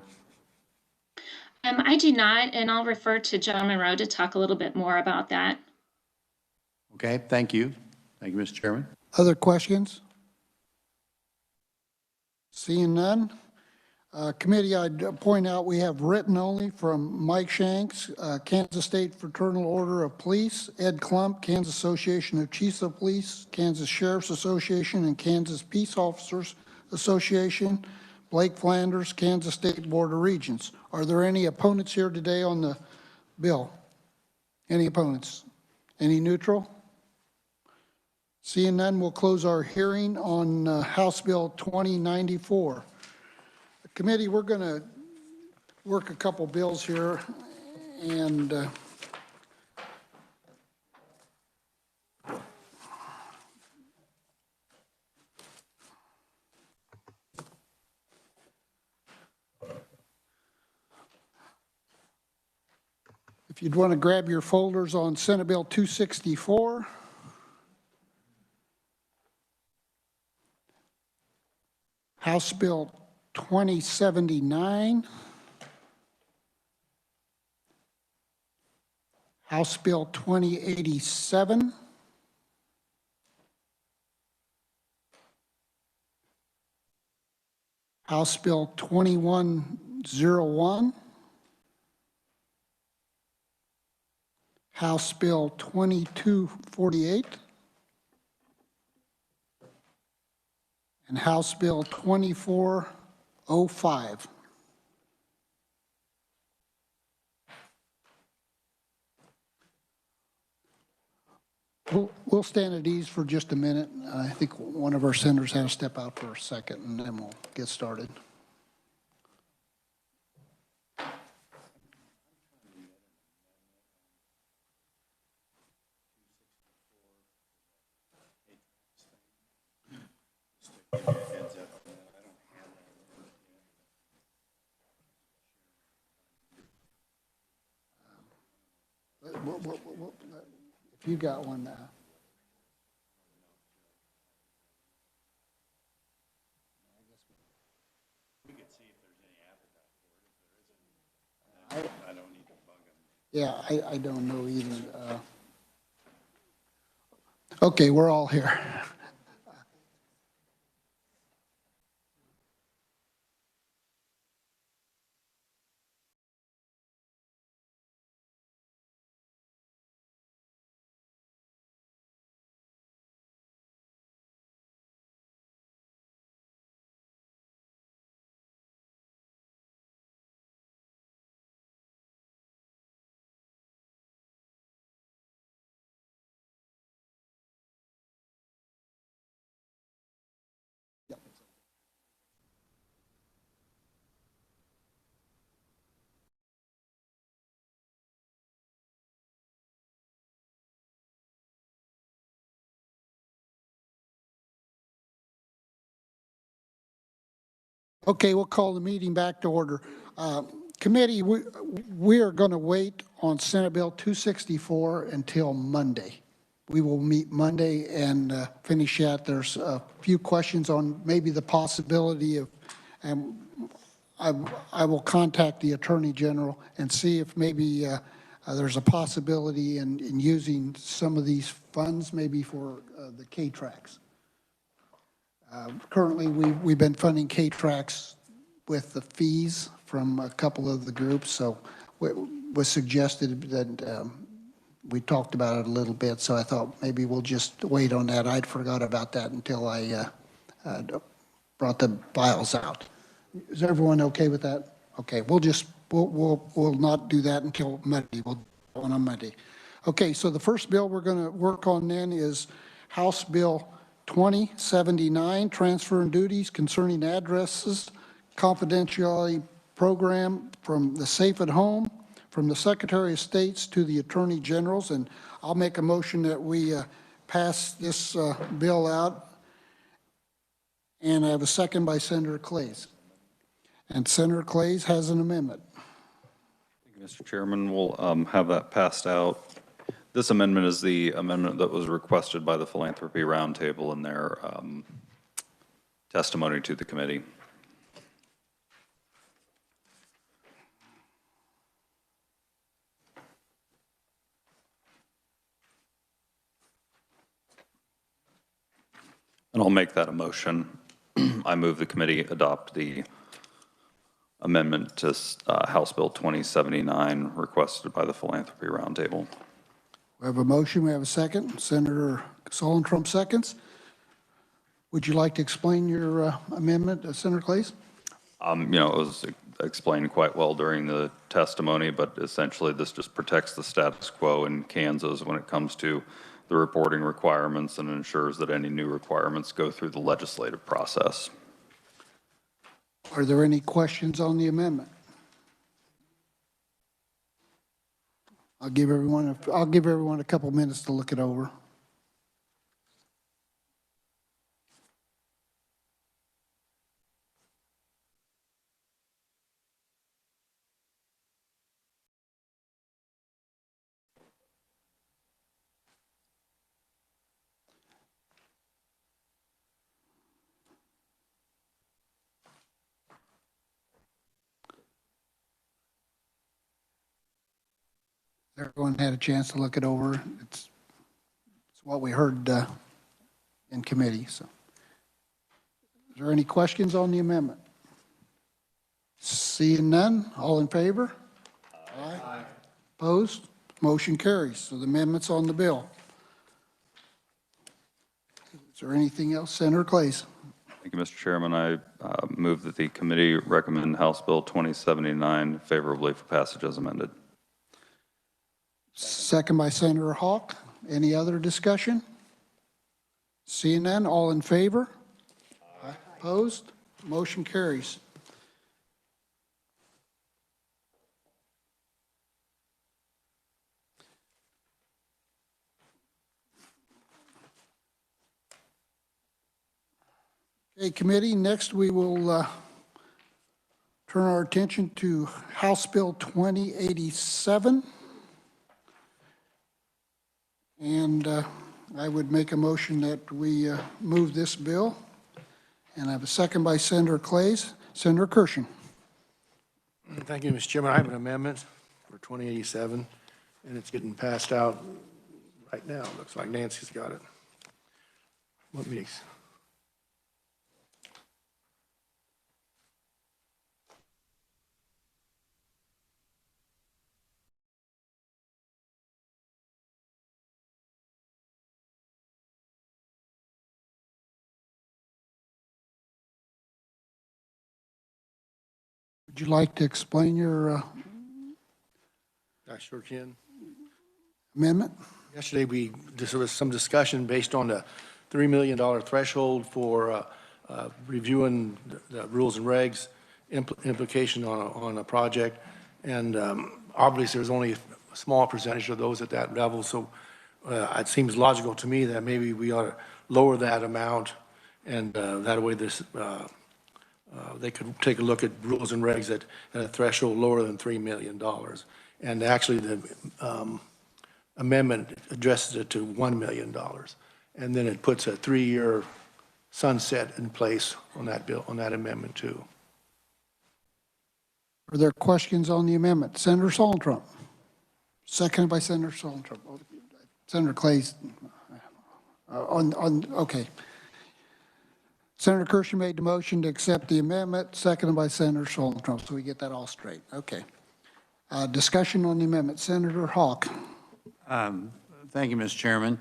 I do not, and I'll refer to Joan Monroe to talk a little bit more about that. Okay, thank you. Thank you, Mr. Chairman. Other questions? Seeing none. Committee, I'd point out we have written only from Mike Shanks, Kansas State Fraternal Order of Police, Ed Klump, Kansas Association of Chiefs of Police, Kansas Sheriff's Association, and Kansas Peace Officers Association, Blake Flanders, Kansas State Board of Regents. Are there any opponents here today on the bill? Any opponents? Any neutral? Seeing none, we'll close our hearing on House Bill 2094. Committee, we're going to work a couple bills here, and if you'd want to grab your folders on Senate Bill 264. House Bill 2079, House Bill 2087, House Bill 2101, House Bill 2248, and House Bill 2405. We'll stand at ease for just a minute. I think one of our senators had to step out for a second, and then we'll get started. If you got one now. Yeah, I don't know either. Okay, we're all here. Okay, we'll call the meeting back to order. Committee, we are going to wait on Senate Bill 264 until Monday. We will meet Monday and finish that. There's a few questions on maybe the possibility of, and I will contact the Attorney General and see if maybe there's a possibility in using some of these funds maybe for the K-Tracks. Currently, we've been funding K-Tracks with the fees from a couple of the groups, so it was suggested that we talked about it a little bit, so I thought maybe we'll just wait on that. I'd forgot about that until I brought the files out. Is everyone okay with that? Okay, we'll not do that until Monday. We'll do it on Monday. Okay, so the first bill we're going to work on then is House Bill 2079, Transfer and Duties Concerning Addresses Confidentiality Program from the Safe at Home, from the Secretary of State's to the Attorney General's, and I'll make a motion that we pass this bill out, and I have a second by Senator Clays. And Senator Clays has an amendment. Thank you, Mr. Chairman. We'll have that passed out. This amendment is the amendment that was requested by the Philanthropy Roundtable in their testimony to the committee. And I'll make that a motion. I move the committee adopt the amendment to House Bill 2079 requested by the Philanthropy Roundtable. We have a motion, we have a second. Senator Solon-Trump seconds. Would you like to explain your amendment, Senator Clays? You know, it was explained quite well during the testimony, but essentially this just protects the status quo in Kansas when it comes to the reporting requirements and ensures that any new requirements go through the legislative process. Are there any questions on the amendment? I'll give everyone a couple minutes to look it over. Everyone had a chance to look it over. It's what we heard in committee. So, is there any questions on the amendment? Seeing none, all in favor? Aye. Opposed? Motion carries. So the amendment's on the bill. Is there anything else? Senator Clays. Thank you, Mr. Chairman. I move that the committee recommend House Bill 2079 favorably for passage as amended. Second by Senator Hawk. Any other discussion? Seeing none, all in favor? Aye. Opposed? Motion carries. Okay, committee, next we will turn our attention to House Bill 2087. And I would make a motion that we move this bill. And I have a second by Senator Clays. Senator Kirshen. Thank you, Mr. Chairman. I have an amendment for 2087, and it's getting passed out right now. Looks like Nancy's got it. What meetings? Would you like to explain your I sure can. amendment? Yesterday, there was some discussion based on the $3 million threshold for reviewing the rules and regs, implication on a project. And obviously, there's only a small percentage of those at that level. So it seems logical to me that maybe we ought to lower that amount. And that way, they could take a look at rules and regs at a threshold lower than $3 million. And actually, the amendment addresses it to $1 million. And then it puts a 3-year sunset in place on that bill, on that amendment too. Are there questions on the amendment? Senator Solentrum. Seconded by Senator Solentrum. Senator Clays. Okay. Senator Kirshen made the motion to accept the amendment, seconded by Senator Solentrum, so we get that all straight. Okay. Discussion on the amendment. Senator Hawk. Thank you, Mr. Chairman.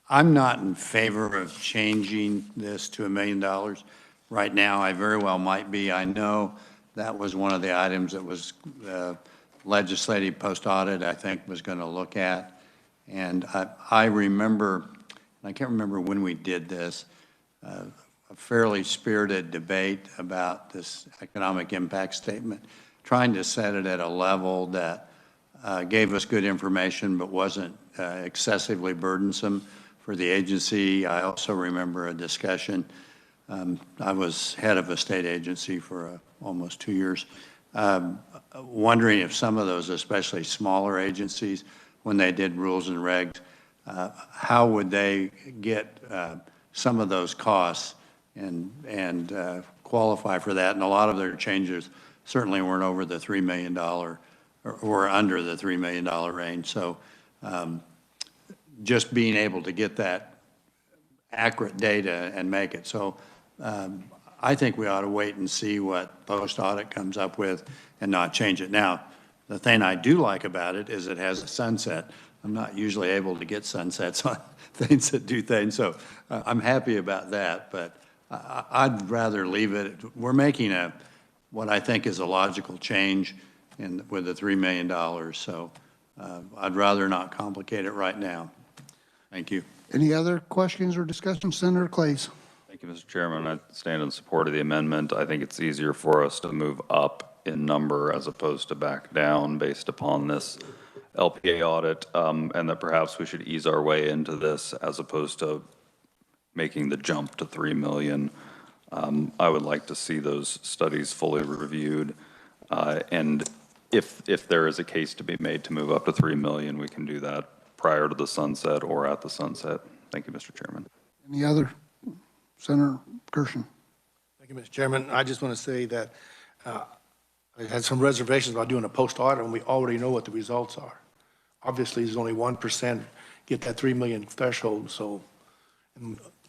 I'm not in favor of changing this to $1 million. Right now, I very well might be. I know that was one of the items that was legislative post-audit, I think, was going to look at. And I remember, I can't remember when we did this, a fairly spirited debate about this economic impact statement, trying to set it at a level that gave us good information but wasn't excessively burdensome for the agency. I also remember a discussion. I was head of a state agency for almost 2 years, wondering if some of those, especially smaller agencies, when they did rules and regs, how would they get some of those costs and qualify for that? And a lot of their changes certainly weren't over the $3 million or under the $3 million range. So just being able to get that accurate data and make it. So I think we ought to wait and see what post-audit comes up with and not change it. Now, the thing I do like about it is it has a sunset. I'm not usually able to get sunsets on things that do things, so I'm happy about that, but I'd rather leave it. We're making what I think is a logical change with the $3 million, so I'd rather not complicate it right now. Thank you. Any other questions or discussion? Senator Clays. Thank you, Mr. Chairman. I stand in support of the amendment. I think it's easier for us to move up in number as opposed to back down based upon this LPA audit, and that perhaps we should ease our way into this as opposed to making the jump to 3 million. I would like to see those studies fully reviewed, and if there is a case to be made to move up to 3 million, we can do that prior to the sunset or at the sunset. Thank you, Mr. Chairman. Any other? Senator Kirshen. Thank you, Mr. Chairman. I just want to say that I had some reservations about doing a post-audit when we already know what the results are. Obviously, there's only 1% get that 3 million threshold, so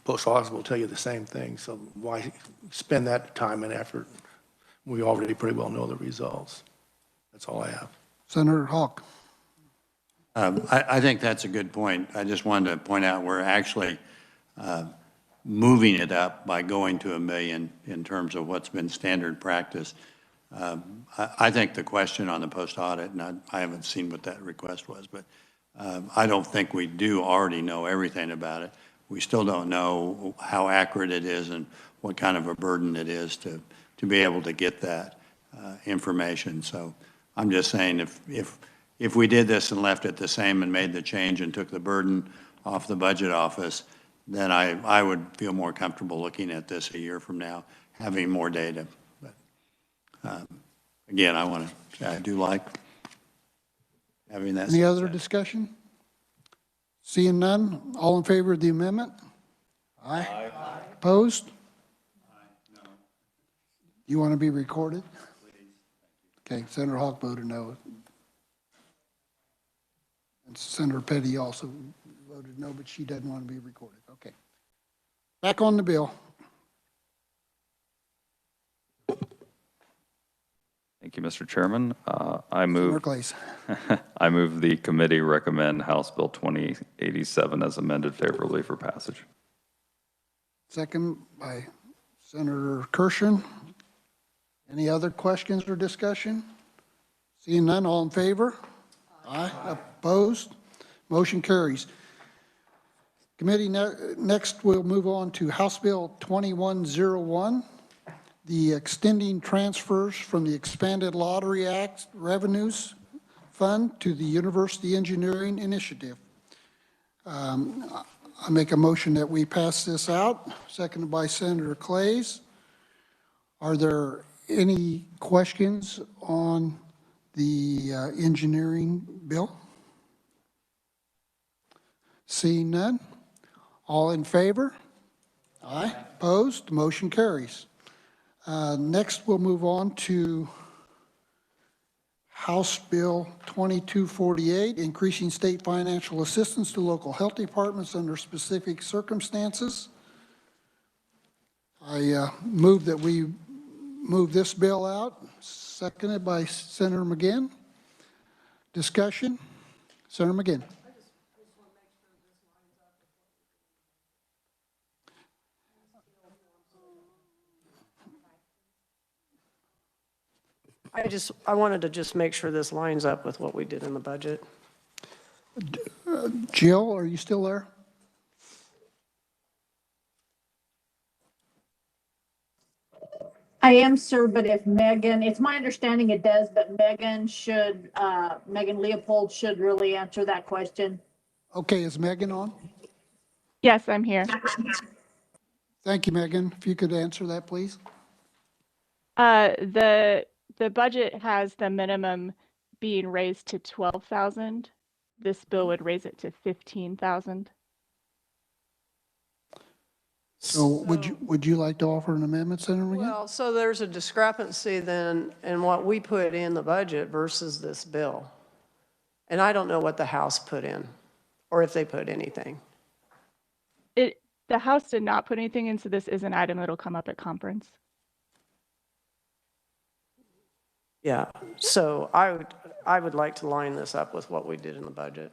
post-audit will tell you the same thing. So why spend that time and effort we already pretty well know the results. That's all I have. Senator Hawk. I think that's a good point. I just wanted to point out we're actually moving it up by going to $1 million in terms of what's been standard practice. I think the question on the post audit, and I haven't seen what that request was, but I don't think we do already know everything about it. We still don't know how accurate it is and what kind of a burden it is to be able to get that information. So I'm just saying if we did this and left it the same and made the change and took the burden off the budget office, then I would feel more comfortable looking at this a year from now, having more data. But again, I do like having that. Any other discussion? Seeing none, all in favor of the amendment? Aye. Aye. Opposed? Aye. No. You want to be recorded? Please. Okay, Senator Hawk voted no. And Senator Petty also voted no, but she doesn't want to be recorded. Okay. Back on the bill. Thank you, Mr. Chairman. I move Clays. I move the committee recommend House Bill 2087 as amended favorably for passage. Second by Senator Kirshen. Any other questions or discussion? Seeing none, all in favor? Aye. Opposed? Motion carries. Committee, next we'll move on to House Bill 2101, the extending transfers from the Expanded Lottery Act Revenues Fund to the University Engineering Initiative. I make a motion that we pass this out, seconded by Senator Clays. Are there any questions on the engineering bill? Seeing none, all in favor? Aye. Opposed? Motion carries. Next, we'll move on to House Bill 2248, increasing state financial assistance to local health departments under specific circumstances. I move that we move this bill out, seconded by Senator McGinn. Discussion? Senator McGinn. I wanted to just make sure this lines up with what we did in the budget. Jill, are you still there? I am, sir, but if Megan, it's my understanding it does, but Megan Leopold should really answer that question. Okay, is Megan on? Yes, I'm here. Thank you, Megan. If you could answer that, please. The budget has the minimum being raised to 12,000. This bill would raise it to 15,000. So would you like to offer an amendment, Senator McGinn? Well, so there's a discrepancy then in what we put in the budget versus this bill. And I don't know what the House put in, or if they put anything. The House did not put anything in, so this is an item that'll come up at conference. Yeah, so I would like to line this up with what we did in the budget.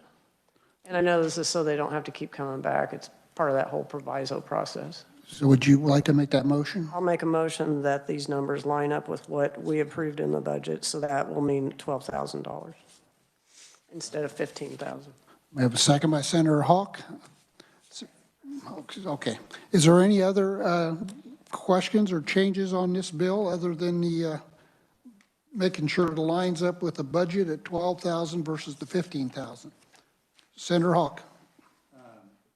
And I know this is so they don't have to keep coming back. It's part of that whole proviso process. So would you like to make that motion? I'll make a motion that these numbers line up with what we approved in the budget, so that will mean $12,000 instead of $15,000. We have a second by Senator Hawk. Okay. Is there any other questions or changes on this bill other than the making sure it lines up with the budget at 12,000 versus the 15,000? Senator Hawk.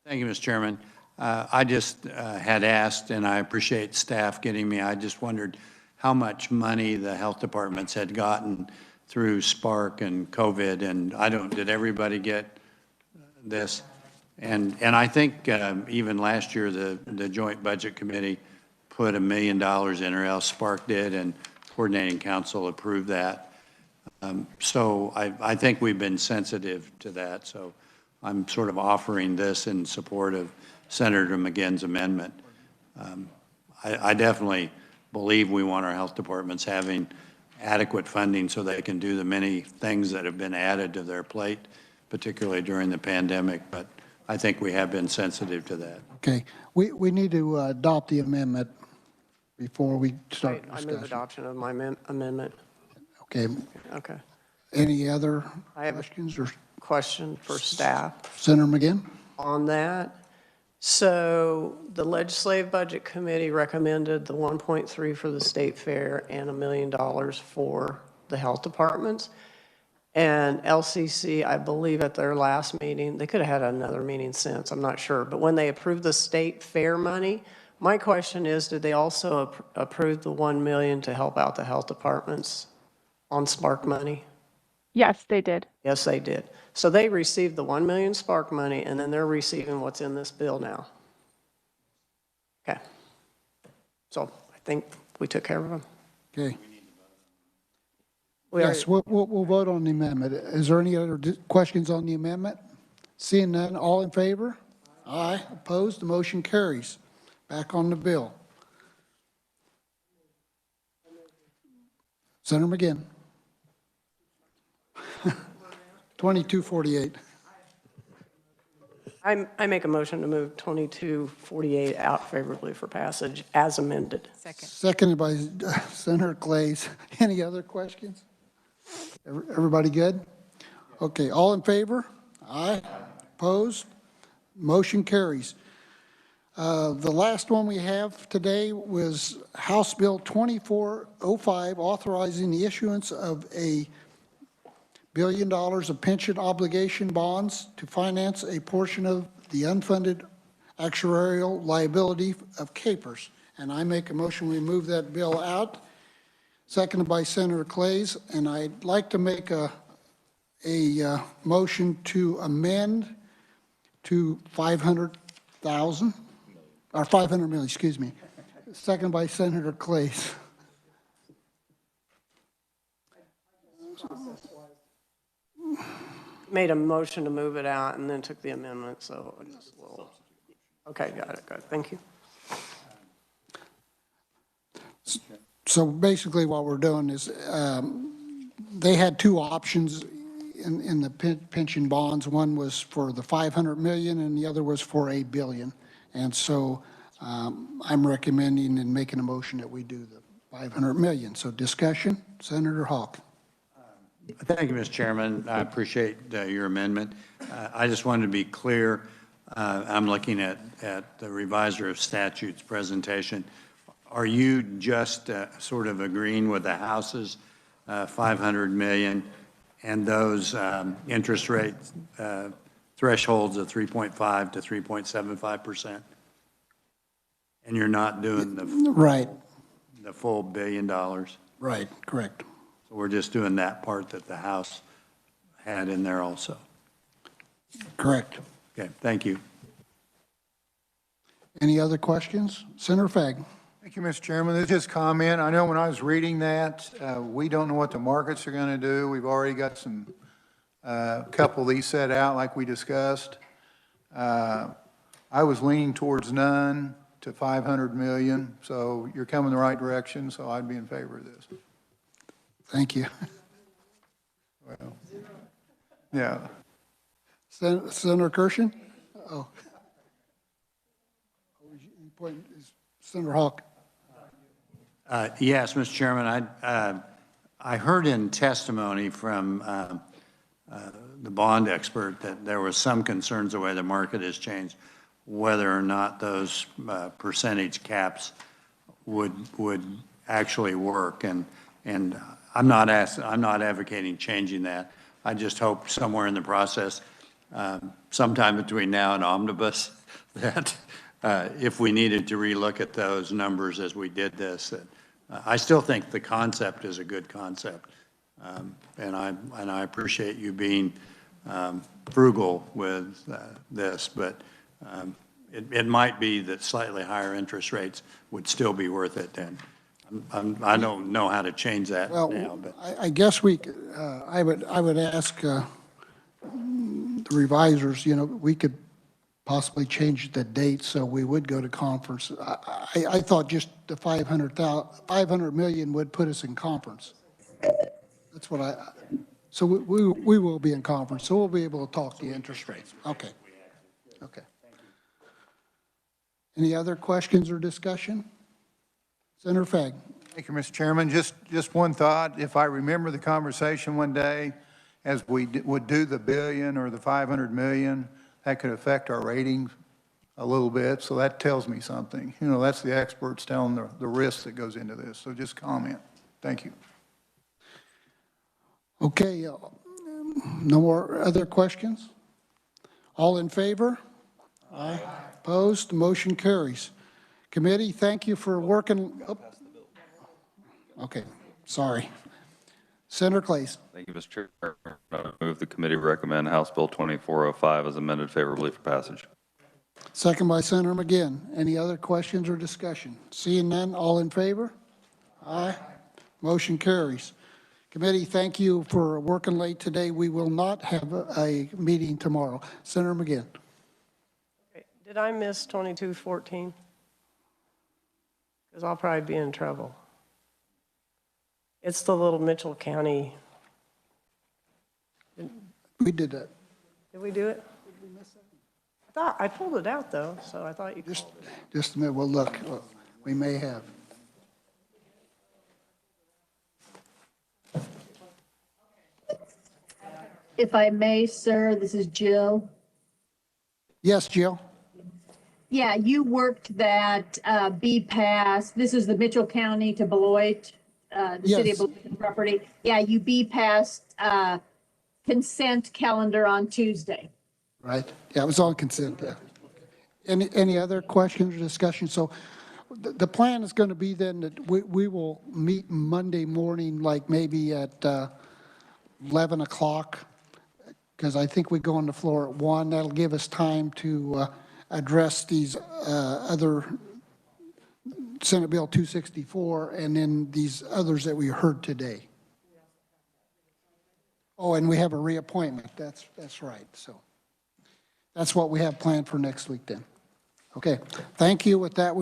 Thank you, Mr. Chairman. I just had asked, and I appreciate staff getting me, I just wondered how much money the health departments had gotten through Spark and COVID, and did everybody get this? And I think even last year, the Joint Budget Committee put $1 million in, or else Spark did, and Coordinating Council approved that. So I think we've been sensitive to that. So I'm sort of offering this in support of Senator McGinn's amendment. I definitely believe we want our health departments having adequate funding so they can do the many things that have been added to their plate, particularly during the pandemic. But I think we have been sensitive to that. Okay, we need to adopt the amendment before we start I move discussion. adoption of my amendment. Okay, Okay. any other I have questions or a question for staff Senator McGinn? on that. So the Legislative Budget Committee recommended the 1.3 for the state fair and $1 million for the health departments. And LCC, I believe at their last meeting, they could have had another meeting since, I'm not sure. But when they approved the state fair money, my question is, did they also approve the 1 million to help out the health departments on Spark money? Yes, they did. Yes, they did. So they received the 1 million Spark money, and then they're receiving what's in this bill now. Okay. So I think we took care of them. Okay. We Yes, we'll vote on the amendment. Is there any other questions on the amendment? Seeing none, all in favor? Aye. Opposed? The motion carries. Back on the bill. Senator McGinn. 2248. I make a motion to move 2248 out favorably for passage as amended. Seconded by Senator Clays. Any other questions? Everybody good? Okay, all in favor? Aye. Opposed? Motion carries. The last one we have today was House Bill 2405, authorizing the issuance of $1 billion of pension obligation bonds to finance a portion of the unfunded actuarial liability of KPERS. And I make a motion we move that bill out, seconded by Senator Clays. And I'd like to make a motion to amend to 500,000, or 500 million, excuse me, seconded by Senator Clays. Made a motion to move it out and then took the amendment, so it's a little, okay, got it, good, thank you. So basically what we're doing is, they had two options in the pension bonds. One was for the 500 million and the other was for $1 billion. And so I'm recommending and making a motion that we do the 500 million. So discussion, Senator Hawk. Thank you, Mr. Chairman. I appreciate your amendment. I just wanted to be clear. I'm looking at the reviser of statutes presentation. Are you just sort of agreeing with the House's 500 million and those interest rate thresholds of 3.5 to 3.75%? And you're not doing the full $1 billion? Right, correct. So we're just doing that part that the House had in there also. Correct. Okay, thank you. Any other questions? Senator Fagg. Thank you, Mr. Chairman. This is just comment. I know when I was reading that, we don't know what the markets are going to do. We've already got some, couple of these set out like we discussed. I was leaning towards none to 500 million. So you're coming the right direction. So I'd be in favor of this. Thank you. Well, yeah. Senator Kirshen? Oh. Senator Hawk. Yes, Mr. Chairman, I heard in testimony from the bond expert that there was some concerns the way the market has changed, whether or not those percentage caps would actually work. And I'm not advocating changing that. I just hope somewhere in the process, sometime between now and omnibus, that if we needed to relook at those numbers as we did this, I still think the concept is a good concept. And I appreciate you being frugal with this, but it might be that slightly higher interest rates would still be worth it. And I don't know how to change that now. But I guess I would ask the revisers, we could possibly change the date so we would go to conference. I thought just the 500 million would put us in conference. That's what so we will be in conference, so we'll be able to talk the interest rates. Okay. Okay. Any other questions or discussion? Senator Fagg. Thank you, Mr. Chairman. Just one thought. If I remember the conversation one day, as we would do the billion or the 500 million, that could affect our ratings a little bit. So that tells me something. You know, that's the experts telling the risk that goes into this. So just comment. Thank you. Okay. No more other questions? All in favor? Aye. Opposed? Motion carries. Committee, thank you for working. Oh. Okay, sorry. Senator Clays. Thank you, Mr. Chair. I move the committee recommend House Bill 2405 as amended favorably for passage. Second by Senator McGinn. Any other questions or discussion? Seeing none, all in favor? Aye. Motion carries. Committee, thank you for working late today. We will not have a meeting tomorrow. Senator McGinn. Did I miss 2214? Because I'll probably be in trouble. It's the little Mitchell County. We did that. Did we do it? I thought I pulled it out though, so I thought you Just a minute. Well, look, we may have. If I may, sir, this is Jill. Yes, Jill. Yeah, you worked that B-Pass. This is the Mitchell County to Beloit, the city of Yes. Beloit property. Yeah, you B-Passed consent calendar on Tuesday. Right. Yeah, it was on consent. Yeah. Any other questions or discussion? So the plan is going to be then that we will meet Monday morning, like maybe at 11 o'clock, because I think we go on the floor at 1. That'll give us time to address these other Senate Bill 264 and then these others that we heard today. Oh, and we have a reappointment. That's right. So that's what we have planned for next week then. Okay. Thank you. With that,